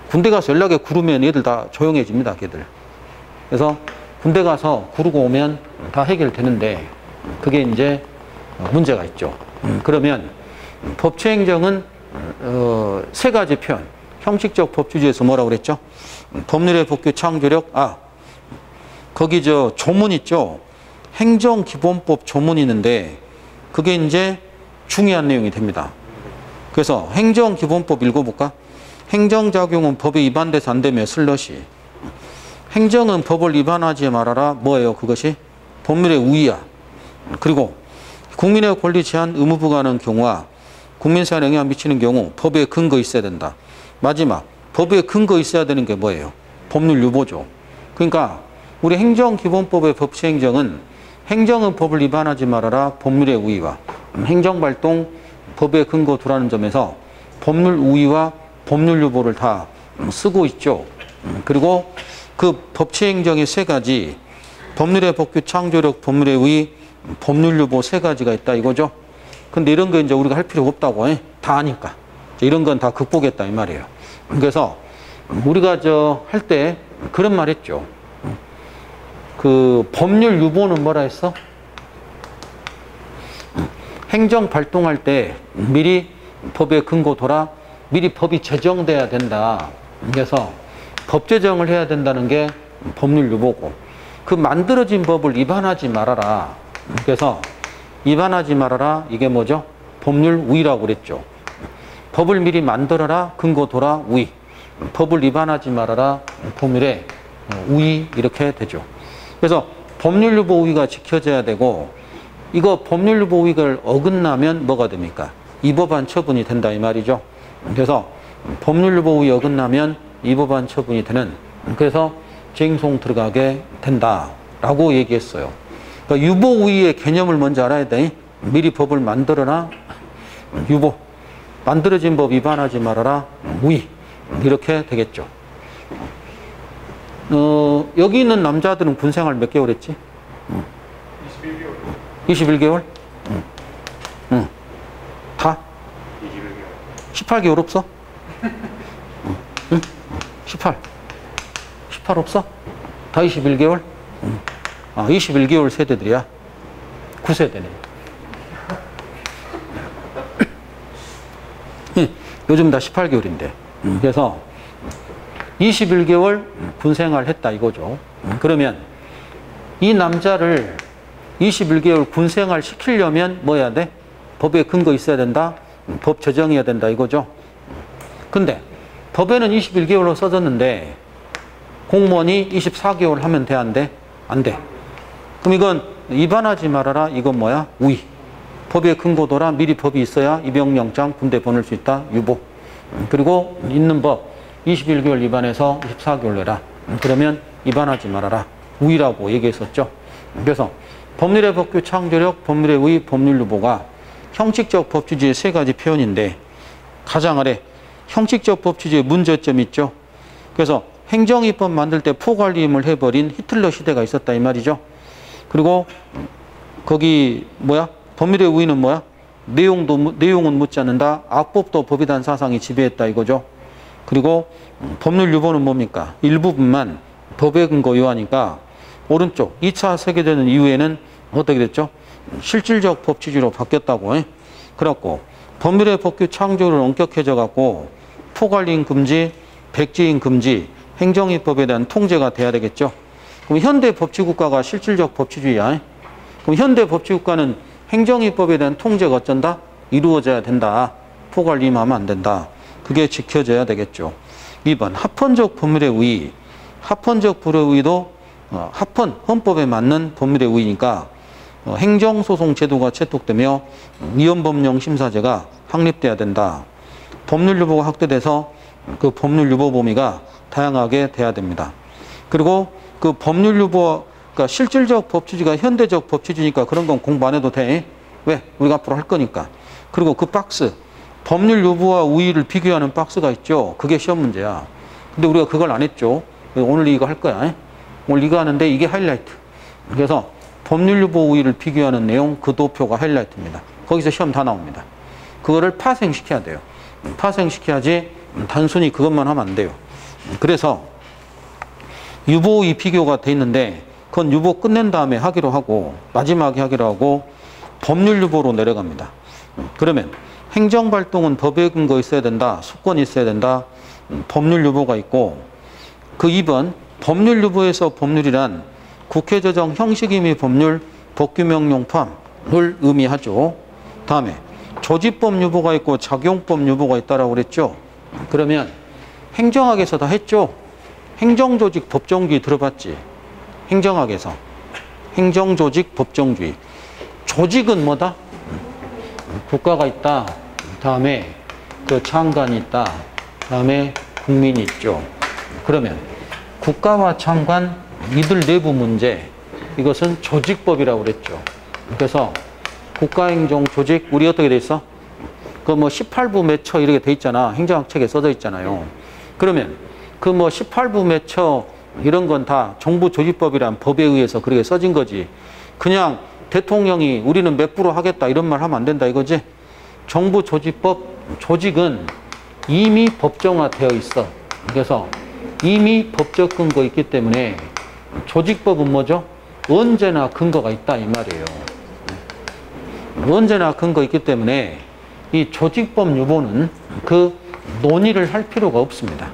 군대 가서 연락에 구르면 얘들 다 조용해집니다, 걔들. 그래서 군대 가서 구르고 오면 다 해결되는데 그게 이제 문제가 있죠. 그러면 법치행정은 세 가지 표현. 형식적 법주제에서 뭐라고 그랬죠? 법률의 복규 창조력. 거기 조문 있죠? 행정기본법 조문이 있는데 그게 이제 중요한 내용이 됩니다. 그래서 행정기본법 읽어볼까? 행정작용은 법에 위반돼서 안 되며 슬러시. 행정은 법을 위반하지 말아라. 뭐예요? 그것이 법률의 우위야. 그리고 국민의 권리 제한 의무 부과하는 경우와 국민생활에 영향 미치는 경우 법에 근거 있어야 된다. 마지막 법에 근거 있어야 되는 게 뭐예요? 법률 유보죠. 그러니까 우리 행정기본법의 법치행정은 행정은 법을 위반하지 말아라. 법률의 우위와 행정발동 법에 근거 두라는 점에서 법률 우위와 법률 유보를 다 쓰고 있죠. 그리고 그 법치행정의 세 가지 법률의 법규 창조력, 법률의 우위, 법률 유보 세 가지가 있다 이거죠. 근데 이런 거 이제 우리가 할 필요가 없다고 다 아니까 이런 건 다 극복했다 이 말이에요. 그래서 우리가 할 때 그런 말 했죠. 그 법률 유보는 뭐라 했어? 행정 발동할 때 미리 법에 근거 둬라. 미리 법이 제정돼야 된다. 그래서 법 제정을 해야 된다는 게 법률 유보고 그 만들어진 법을 위반하지 말아라. 그래서 위반하지 말아라. 이게 뭐죠? 법률 우위라고 그랬죠. 법을 미리 만들어라. 근거 둬라. 우위. 법을 위반하지 말아라. 법률의 우위 이렇게 되죠. 그래서 법률 유보 우위가 지켜져야 되고 이거 법률 유보 우위를 어긋나면 뭐가 됩니까? 위법한 처분이 된다 이 말이죠. 그래서 법률 유보 우위 어긋나면 위법한 처분이 되는 그래서 쟁송 들어가게 된다라고 얘기했어요. 그러니까 유보 우위의 개념을 먼저 알아야 돼. 미리 법을 만들어라. 유보. 만들어진 법 위반하지 말아라. 우위. 이렇게 되겠죠. 여기 있는 남자들은 군생활 몇 개월 했지? 21개월. 21개월? 응. 다? 21개월. 18개월 없어? 응? 18. 18 없어? 다 21개월? 응. 21개월 세대들이야. 9세대네. 요즘 다 18개월인데. 그래서 21개월 군생활 했다 이거죠. 그러면 이 남자를 21개월 군생활 시키려면 뭐 해야 돼? 법에 근거 있어야 된다. 법 제정해야 된다 이거죠. 근데 법에는 21개월로 써졌는데 공무원이 24개월 하면 돼? 안 돼? 안 돼. 그럼 이건 위반하지 말아라. 이건 뭐야? 우위. 법의 근거도라. 미리 법이 있어야 입영영장 군대 보낼 수 있다. 유보. 그리고 있는 법 21개월 위반해서 24개월 내라. 그러면 위반하지 말아라. 우위라고 얘기했었죠. 그래서 법률의 법규 창조력, 법률의 우위, 법률 유보가 형식적 법치주의의 세 가지 표현인데 가장 아래 형식적 법치주의의 문제점이 있죠. 그래서 행정입법 만들 때 포괄임을 해버린 히틀러 시대가 있었다 이 말이죠. 그리고 거기 뭐야? 법률의 우위는 뭐야? 내용은 묻지 않는다. 악법도 법이란 사상이 지배했다 이거죠. 그리고 법률 유보는 뭡니까? 일부분만 법의 근거 요하니까 오른쪽 2차 세계대전 이후에는 어떻게 됐죠? 실질적 법치주의로 바뀌었다고. 그래갖고 법률의 법규 창조를 엄격해져 갖고 포괄임 금지, 백지임 금지, 행정입법에 대한 통제가 돼야 되겠죠. 그럼 현대 법치국가가 실질적 법치주의야. 그럼 현대 법치국가는 행정입법에 대한 통제가 어쩐다? 이루어져야 된다. 포괄임하면 안 된다. 그게 지켜져야 되겠죠. 2번 합헌적 법률의 우위. 합헌적 법률의 우위도 합헌, 헌법에 맞는 법률의 우위니까 행정소송 제도가 채택되며 위헌법령 심사제가 확립돼야 된다. 법률 유보가 확대돼서 그 법률 유보 범위가 다양하게 돼야 됩니다. 그리고 그 법률 유보, 그러니까 실질적 법치주의가 현대적 법치주의니까 그런 건 공부 안 해도 돼. 왜? 우리가 앞으로 할 거니까. 그리고 그 박스, 법률 유보와 우위를 비교하는 박스가 있죠. 그게 시험 문제야. 근데 우리가 그걸 안 했죠. 오늘 이거 할 거야. 오늘 이거 하는데 이게 하이라이트. 그래서 법률 유보 우위를 비교하는 내용 그 도표가 하이라이트입니다. 거기서 시험 다 나옵니다. 그거를 파생시켜야 돼요. 파생시켜야지 단순히 그것만 하면 안 돼요. 그래서 유보 우위 비교가 돼 있는데 그건 유보 끝낸 다음에 하기로 하고 마지막에 하기로 하고 법률 유보로 내려갑니다. 그러면 행정발동은 법에 근거 있어야 된다. 수권이 있어야 된다. 법률 유보가 있고 그 2번 법률 유보에서 법률이란 국회 제정 형식임의 법률, 법규명령 포함을 의미하죠. 다음에 조직법 유보가 있고 작용법 유보가 있다라고 그랬죠. 그러면 행정학에서 다 했죠. 행정조직 법정주의 들어봤지? 행정학에서 행정조직 법정주의. 조직은 뭐다? 국가가 있다. 다음에 그 장관이 있다. 다음에 국민이 있죠. 그러면 국가와 장관 이들 내부 문제 이것은 조직법이라고 그랬죠. 그래서 국가행정 조직 우리 어떻게 돼 있어? 그 뭐 18부 매처 이렇게 돼 있잖아. 행정학 책에 써져 있잖아요. 그러면 그 뭐 18부 매처 이런 건 다 정부 조직법이란 법에 의해서 그렇게 써진 거지. 그냥 대통령이 우리는 몇 프로 하겠다 이런 말 하면 안 된다 이거지. 정부 조직법 조직은 이미 법정화되어 있어. 그래서 이미 법적 근거 있기 때문에 조직법은 뭐죠? 언제나 근거가 있다 이 말이에요. 언제나 근거 있기 때문에 이 조직법 유보는 그 논의를 할 필요가 없습니다.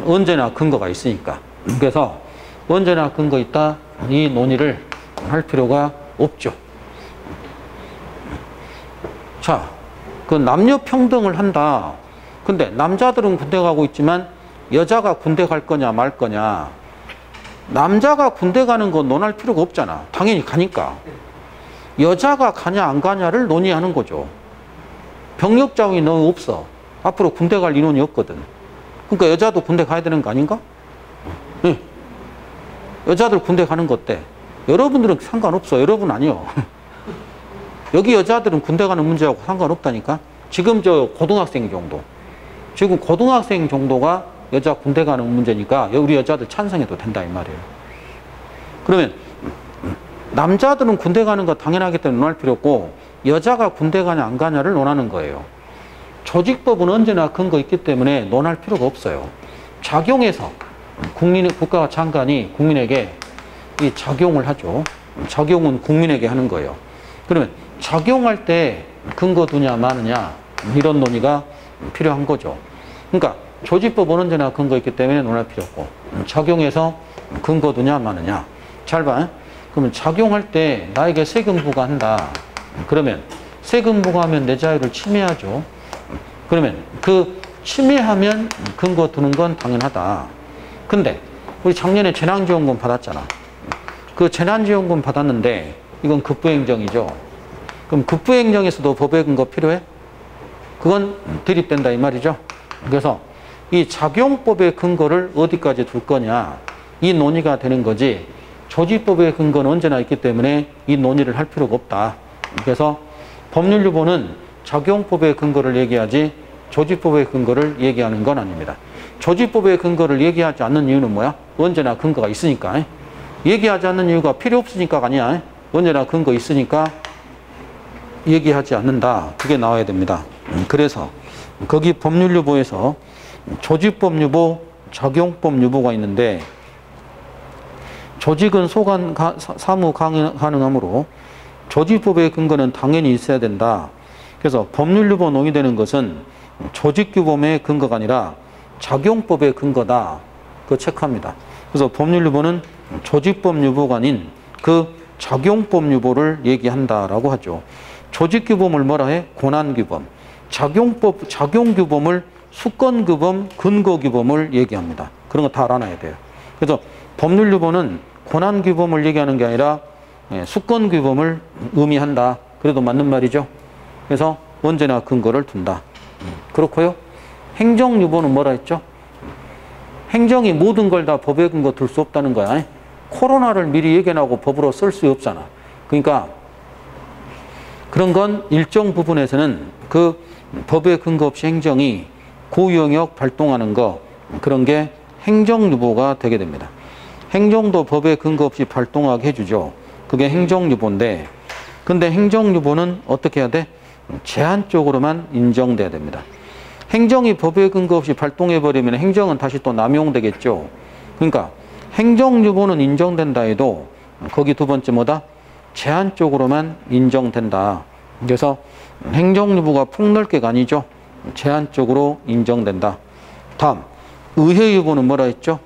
언제나 근거가 있으니까. 그래서 언제나 근거 있다 이 논의를 할 필요가 없죠. 자, 그 남녀 평등을 한다. 근데 남자들은 군대 가고 있지만 여자가 군대 갈 거냐 말 거냐. 남자가 군대 가는 건 논할 필요가 없잖아. 당연히 가니까. 여자가 가냐 안 가냐를 논의하는 거죠. 병력 자원이 너무 없어. 앞으로 군대 갈 인원이 없거든. 그러니까 여자도 군대 가야 되는 거 아닌가? 네. 여자들 군대 가는 거 어때? 여러분들은 상관없어. 여러분 아니요. 여기 여자들은 군대 가는 문제하고 상관없다니까. 지금 저 고등학생 정도. 지금 고등학생 정도가 여자 군대 가는 문제니까 우리 여자들 찬성해도 된다 이 말이에요. 그러면 남자들은 군대 가는 거 당연하기 때문에 논할 필요 없고 여자가 군대 가냐 안 가냐를 논하는 거예요. 조직법은 언제나 근거 있기 때문에 논할 필요가 없어요. 작용해서 국가와 장관이 국민에게 이 작용을 하죠. 작용은 국민에게 하는 거예요. 그러면 작용할 때 근거 두냐 마느냐 이런 논의가 필요한 거죠. 그러니까 조직법은 언제나 근거 있기 때문에 논할 필요 없고 작용해서 근거 두냐 마느냐. 잘 봐. 그러면 작용할 때 나에게 세금 부과한다. 그러면 세금 부과하면 내 자유를 침해하죠. 그러면 그 침해하면 근거 두는 건 당연하다. 근데 우리 작년에 재난지원금 받았잖아. 그 재난지원금 받았는데 이건 급부행정이죠. 그럼 급부행정에서도 법의 근거 필요해? 그건 대립된다 이 말이죠. 그래서 이 작용법의 근거를 어디까지 둘 거냐 이 논의가 되는 거지 조지법의 근거는 언제나 있기 때문에 이 논의를 할 필요가 없다. 그래서 법률유보는 작용법의 근거를 얘기하지 조지법의 근거를 얘기하는 건 아닙니다. 조지법의 근거를 얘기하지 않는 이유는 뭐야? 언제나 근거가 있으니까. 얘기하지 않는 이유가 필요 없으니까가 아니야. 언제나 근거 있으니까 얘기하지 않는다. 그게 나와야 됩니다. 그래서 거기 법률유보에서 조직법유보, 작용법유보가 있는데 조직은 사무 가능하므로 조직법의 근거는 당연히 있어야 된다. 그래서 법률유보 논의되는 것은 조직규범의 근거가 아니라 작용법의 근거다. 그거 체크합니다. 그래서 법률유보는 조직법유보가 아닌 그 작용법유보를 얘기한다라고 하죠. 조직규범을 뭐라 해? 권한규범. 작용규범을 수권규범, 근거규범을 얘기합니다. 그런 거 다 알아놔야 돼요. 그래서 법률유보는 권한규범을 얘기하는 게 아니라 수권규범을 의미한다. 그래도 맞는 말이죠. 그래서 언제나 근거를 둔다. 그렇고요. 행정유보는 뭐라 했죠? 행정이 모든 걸 다 법의 근거 둘 수 없다는 거야. 코로나를 미리 예견하고 법으로 쓸 수 없잖아. 그러니까 그런 건 일정 부분에서는 그 법의 근거 없이 행정이 고영역 발동하는 거 그런 게 행정유보가 되게 됩니다. 행정도 법의 근거 없이 발동하게 해주죠. 그게 행정유보인데 근데 행정유보는 어떻게 해야 돼? 제한적으로만 인정돼야 됩니다. 행정이 법의 근거 없이 발동해버리면 행정은 다시 또 남용되겠죠. 그러니까 행정유보는 인정된다 해도 거기 두 번째 뭐다? 제한적으로만 인정된다. 그래서 행정유보가 폭넓게가 아니죠. 제한적으로 인정된다. 다음 의회유보는 뭐라 했죠?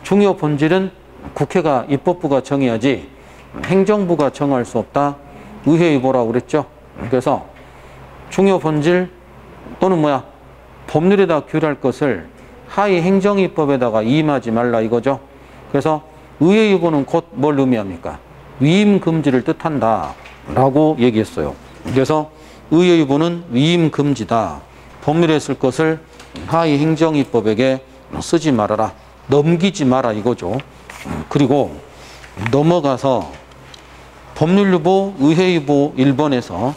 중요 본질은 국회가 입법부가 정해야지 행정부가 정할 수 없다. 의회유보라고 그랬죠. 그래서 중요 본질 또는 뭐야 법률에다 규율할 것을 하위 행정입법에다가 이임하지 말라 이거죠. 그래서 의회유보는 곧 뭘 의미합니까? 위임 금지를 뜻한다 라고 얘기했어요. 그래서 의회유보는 위임 금지다. 법률에 쓸 것을 하위 행정입법에게 쓰지 말아라. 넘기지 마라 이거죠. 그리고 넘어가서 법률유보, 의회유보 1번에서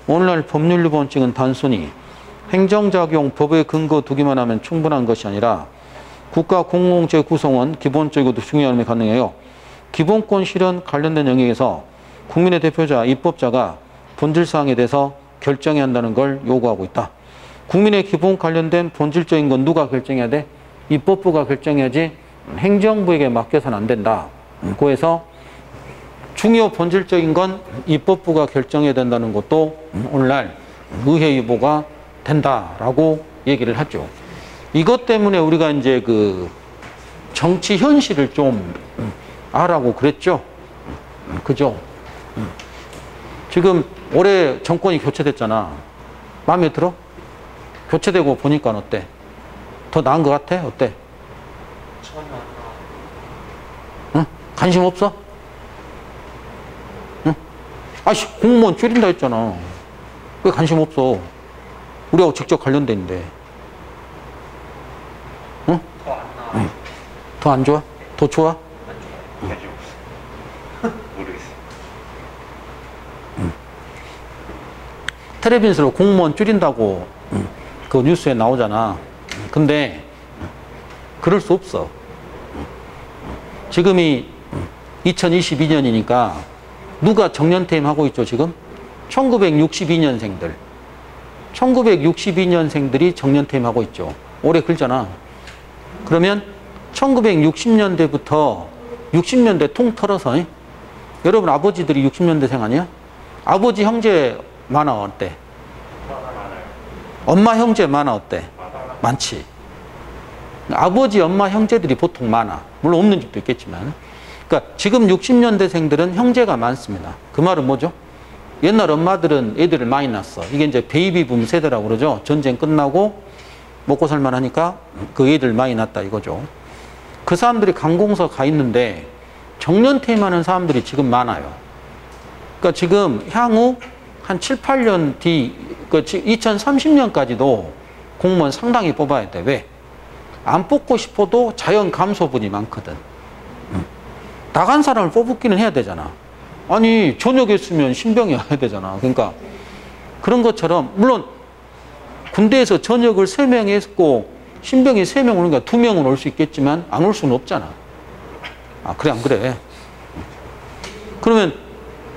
오늘날 법률유보원칙은 단순히 행정작용 법의 근거 두기만 하면 충분한 것이 아니라 국가 공공체 구성원 기본적이고도 중요한 점이 가능해요. 기본권 실현 관련된 영역에서 국민의 대표자, 입법자가 본질사항에 대해서 결정해야 한다는 걸 요구하고 있다. 국민의 기본 관련된 본질적인 건 누가 결정해야 돼? 입법부가 결정해야지 행정부에게 맡겨서는 안 된다. 그래서 중요 본질적인 건 입법부가 결정해야 된다는 것도 오늘날 의회유보가 된다라고 얘기를 하죠. 이것 때문에 우리가 이제 그 정치 현실을 좀 알아고 그랬죠. 그죠? 지금 올해 정권이 교체됐잖아. 마음에 들어? 교체되고 보니까 어때? 더 나은 것 같아? 어때? 응? 관심 없어? 응? 아씨, 공무원 줄인다 했잖아. 왜 관심 없어? 우리하고 직접 관련된데. 응? 더 안 좋아? 더 좋아? 모르겠어요. 텔레비전으로 공무원 줄인다고 그 뉴스에 나오잖아. 근데 그럴 수 없어. 지금이 2022년이니까 누가 정년퇴임 하고 있죠 지금? 1962년생들. 1962년생들이 정년퇴임 하고 있죠. 올해 글잖아. 그러면 1960년대부터 60년대 통 털어서 여러분 아버지들이 60년대생 아니야? 아버지 형제 많아 어때? 엄마 형제 많아 어때? 많지. 아버지 엄마 형제들이 보통 많아. 물론 없는 집도 있겠지만. 그러니까 지금 60년대생들은 형제가 많습니다. 그 말은 뭐죠? 옛날 엄마들은 애들을 많이 낳았어. 이게 이제 베이비붐 세대라고 그러죠. 전쟁 끝나고 먹고 살만하니까 그 애들 많이 낳았다 이거죠. 그 사람들이 관공서 가 있는데 정년 퇴임하는 사람들이 지금 많아요. 그러니까 지금 향후 한 7, 8년 뒤, 2030년까지도 공무원 상당히 뽑아야 돼. 왜? 안 뽑고 싶어도 자연 감소분이 많거든. 나간 사람을 뽑기는 해야 되잖아. 아니, 전역했으면 신병이 와야 되잖아. 그러니까 그런 것처럼, 물론 군대에서 전역을 3명 했고 신병이 3명 오니까 2명은 올 수 있겠지만 안 올 수는 없잖아. 아, 그래, 안 그래? 그러면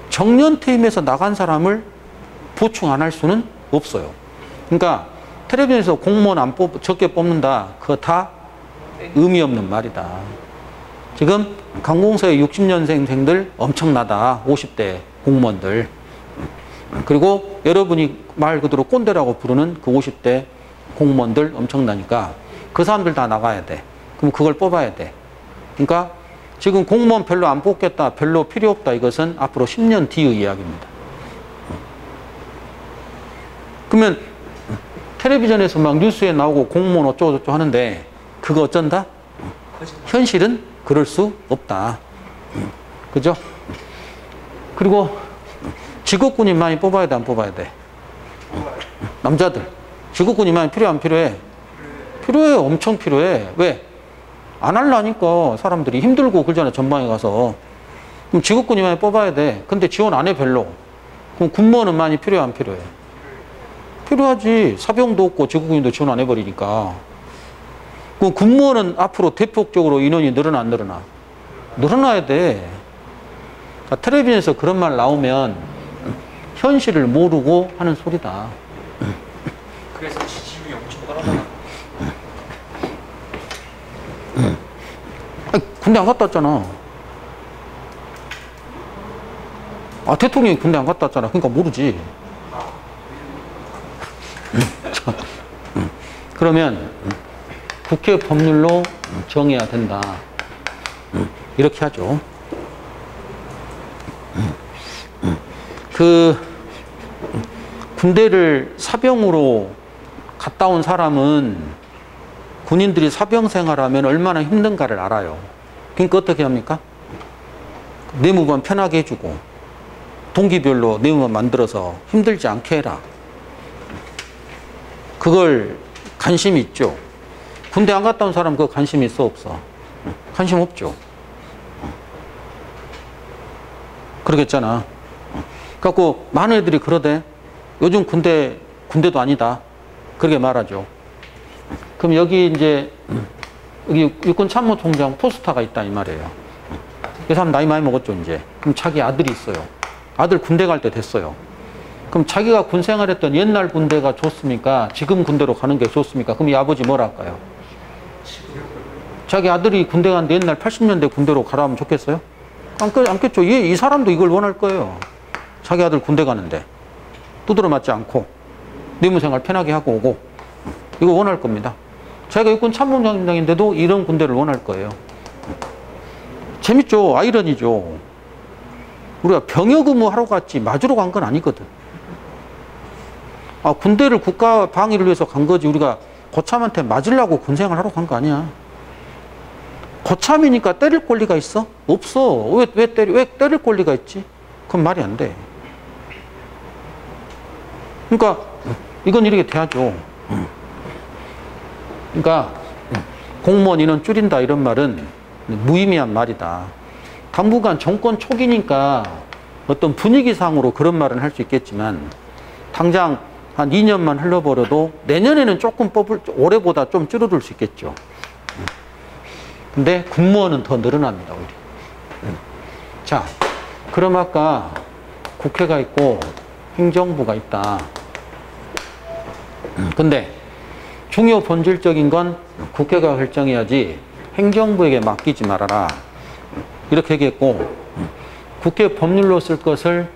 정년 퇴임해서 나간 사람을 보충 안 할 수는 없어요. 그러니까 텔레비전에서 공무원 적게 뽑는다. 그거 다 의미 없는 말이다. 지금 관공서의 60년생들 엄청나다. 50대 공무원들. 그리고 여러분이 말 그대로 꼰대라고 부르는 그 50대 공무원들 엄청나니까 그 사람들 다 나가야 돼. 그럼 그걸 뽑아야 돼. 그러니까 지금 공무원 별로 안 뽑겠다, 별로 필요 없다, 이것은 앞으로 10년 뒤의 이야기입니다. 그러면 텔레비전에서 막 뉴스에 나오고 공무원 어쩌고저쩌고 하는데 그거 어쩐다? 현실은 그럴 수 없다. 그죠? 그리고 직업군인 많이 뽑아야 돼, 안 뽑아야 돼? 남자들. 직업군인 많이 필요해, 안 필요해? 필요해, 엄청 필요해. 왜? 안 하려니까 사람들이 힘들고 그러잖아, 전방에 가서. 그럼 직업군이 많이 뽑아야 돼. 근데 지원 안 해, 별로. 그럼 군무원은 많이 필요해, 안 필요해? 필요하지. 사병도 없고 직업군인도 지원 안 해버리니까. 그럼 군무원은 앞으로 대폭적으로 인원이 늘어나, 안 늘어나? 늘어나야 돼. 그러니까 텔레비전에서 그런 말 나오면 현실을 모르고 하는 소리다. 그래서 지지율이 엄청 떨어져요. 군대 안 갔다 왔잖아. 아, 대통령이 군대 안 갔다 왔잖아. 그러니까 모르지. 그러면 국회 법률로 정해야 된다. 이렇게 하죠. 그 군대를 사병으로 갔다 온 사람은 군인들이 사병 생활하면 얼마나 힘든가를 알아요. 그러니까 어떻게 합니까? 내무반 편하게 해주고 동기별로 내무반 만들어서 힘들지 않게 해라. 그걸 관심 있죠. 군대 안 갔다 온 사람 그거 관심 있어, 없어? 관심 없죠. 그러겠잖아. 그래갖고 많은 애들이 그러대. 요즘 군대도 아니다. 그렇게 말하죠. 그럼 여기 이제 여기 육군참모총장 포스터가 있다, 이 말이에요. 이 사람 나이 많이 먹었죠, 이제. 그럼 자기 아들이 있어요. 아들 군대 갈 때 됐어요. 그럼 자기가 군 생활했던 옛날 군대가 좋습니까? 지금 군대로 가는 게 좋습니까? 그럼 이 아버지 뭘 할까요? 자기 아들이 군대 갔는데 옛날 80년대 군대로 가라 하면 좋겠어요? 않겠죠. 이 사람도 이걸 원할 거예요. 자기 아들 군대 가는데 두드러 맞지 않고 내무생활 편하게 하고 오고, 이거 원할 겁니다. 자기가 육군 참모총장인데도 이런 군대를 원할 거예요. 재밌죠? 아이러니죠. 우리가 병역 의무하러 갔지 맞으러 간 건 아니거든. 아, 군대를 국가 방위를 위해서 간 거지 우리가 고참한테 맞으려고 군생활 하러 간 거 아니야. 고참이니까 때릴 권리가 있어? 없어. 왜 때릴 권리가 있지? 그건 말이 안 돼. 그러니까 이건 이렇게 돼야죠. 그러니까 공무원 인원 줄인다 이런 말은 무의미한 말이다. 당분간 정권 초기니까 어떤 분위기상으로 그런 말은 할 수 있겠지만 당장 한 2년만 흘러버려도 내년에는 조금 올해보다 좀 줄어들 수 있겠죠. 근데 군무원은 더 늘어납니다, 오히려. 자, 그럼 아까 국회가 있고 행정부가 있다. 근데 중요 본질적인 건 국회가 결정해야지 행정부에게 맡기지 말아라. 이렇게 얘기했고, 국회 법률로 쓸 것을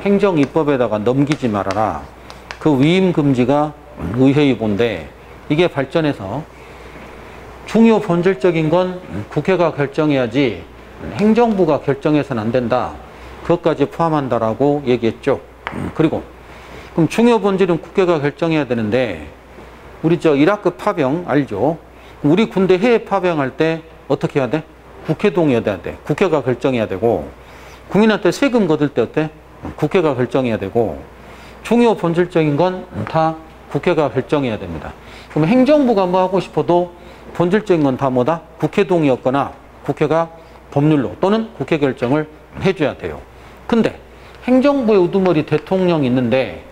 행정입법에다가 넘기지 말아라. 그 위임 금지가 의회의본데 이게 발전해서 중요 본질적인 건 국회가 결정해야지 행정부가 결정해서는 안 된다. 그것까지 포함한다라고 얘기했죠. 그리고 그럼 중요 본질은 국회가 결정해야 되는데 우리 이라크 파병 알죠? 우리 군대 해외 파병할 때 어떻게 해야 돼? 국회 동의해야 돼. 국회가 결정해야 되고, 국민한테 세금 거둘 때 어때? 국회가 결정해야 되고, 중요 본질적인 건 다 국회가 결정해야 됩니다. 그럼 행정부가 뭐 하고 싶어도 본질적인 건 다 뭐다? 국회 동의였거나 국회가 법률로 또는 국회 결정을 해줘야 돼요. 근데 행정부의 우두머리 대통령이 있는데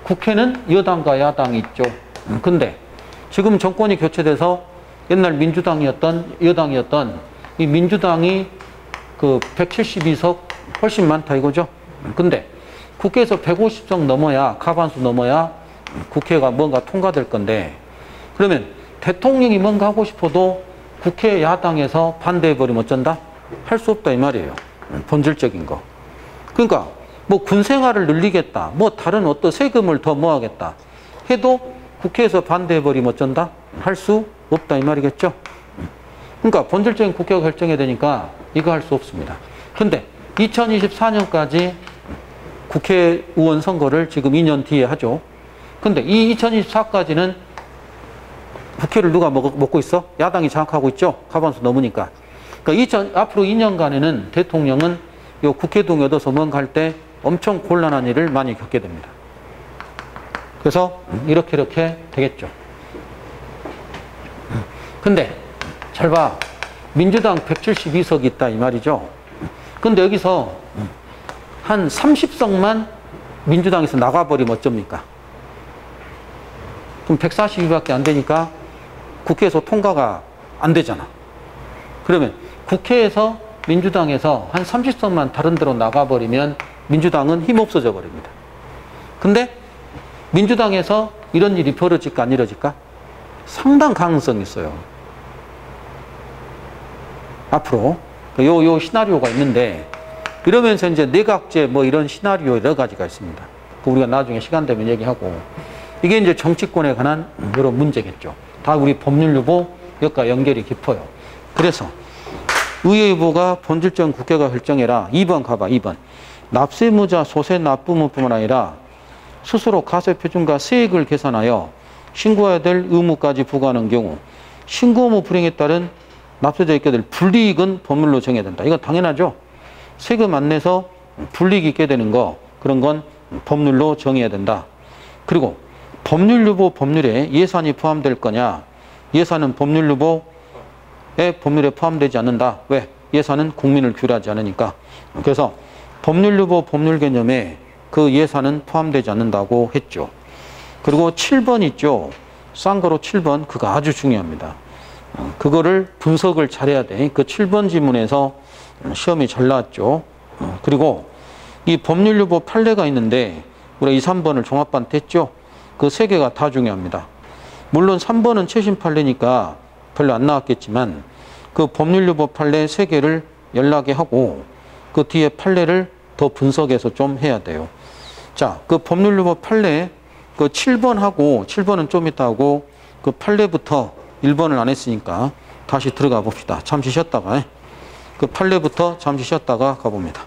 국회는 여당과 야당이 있죠. 근데 지금 정권이 교체돼서 옛날 민주당이었던 여당이었던 이 민주당이 그 172석 훨씬 많다 이거죠. 근데 국회에서 150석 넘어야 과반수 넘어야 국회가 뭔가 통과될 건데 그러면 대통령이 뭔가 하고 싶어도 국회 야당에서 반대해버리면 어쩐다? 할 수 없다 이 말이에요. 본질적인 거. 그러니까 뭐 군생활을 늘리겠다, 뭐 다른 어떤 세금을 더 모아겠다 해도 국회에서 반대해버리면 어쩐다? 할 수 없다 이 말이겠죠. 그러니까 본질적인 국회가 결정해야 되니까 이거 할 수 없습니다. 근데 2024년까지 국회의원 선거를 지금 2년 뒤에 하죠. 근데 이 2024까지는 국회를 누가 먹고 있어? 야당이 장악하고 있죠. 과반수 넘으니까. 그러니까 앞으로 2년간에는 대통령은 요 국회 동의 얻어서 뭔가 할 때 엄청 곤란한 일을 많이 겪게 됩니다. 그래서 이렇게 되겠죠. 근데 잘 봐. 민주당 172석이 있다 이 말이죠. 근데 여기서 한 30석만 민주당에서 나가버리면 어쩝니까? 그럼 142밖에 안 되니까 국회에서 통과가 안 되잖아. 그러면 국회에서 민주당에서 한 30석만 다른 데로 나가버리면 민주당은 힘없어져 버립니다. 근데 민주당에서 이런 일이 벌어질까 안 이뤄질까? 상당 가능성이 있어요. 앞으로 요 시나리오가 있는데 이러면서 이제 내각제 뭐 이런 시나리오 여러 가지가 있습니다. 우리가 나중에 시간 되면 얘기하고 이게 이제 정치권에 관한 여러 문제겠죠. 다 우리 법률유보 여기가 연결이 깊어요. 그래서 의회유보가 본질적인 국회가 결정해라. 2번 가봐. 2번. 납세무자 소세 납부무뿐만 아니라 스스로 가세표준과 세액을 계산하여 신고해야 될 의무까지 부과하는 경우 신고 의무 불이행에 따른 납세자에 있게 될 불이익은 법률로 정해야 된다. 이거 당연하죠. 세금 안 내서 불이익이 있게 되는 거 그런 건 법률로 정해야 된다. 그리고 법률유보 법률에 예산이 포함될 거냐? 예산은 법률유보에 법률에 포함되지 않는다. 왜? 예산은 국민을 규율하지 않으니까. 그래서 법률유보 법률 개념에 그 예산은 포함되지 않는다고 했죠. 그리고 7번 있죠. 싼 거로 7번 그거 아주 중요합니다. 그거를 분석을 잘해야 돼. 그 7번 지문에서 시험이 잘 나왔죠. 그리고 이 법률유보 판례가 있는데 우리가 2, 3번을 종합반 했죠. 그 세 개가 다 중요합니다. 물론 3번은 최신 판례니까 별로 안 나왔겠지만 그 법률유보 판례 세 개를 연락해 하고 그 뒤에 판례를 더 분석해서 좀 해야 돼요. 자, 그 법률유보 판례 그 7번하고 7번은 좀 이따 하고 그 판례부터 1번을 안 했으니까 다시 들어가 봅시다. 잠시 쉬었다가 그 판례부터 잠시 쉬었다가 가봅니다.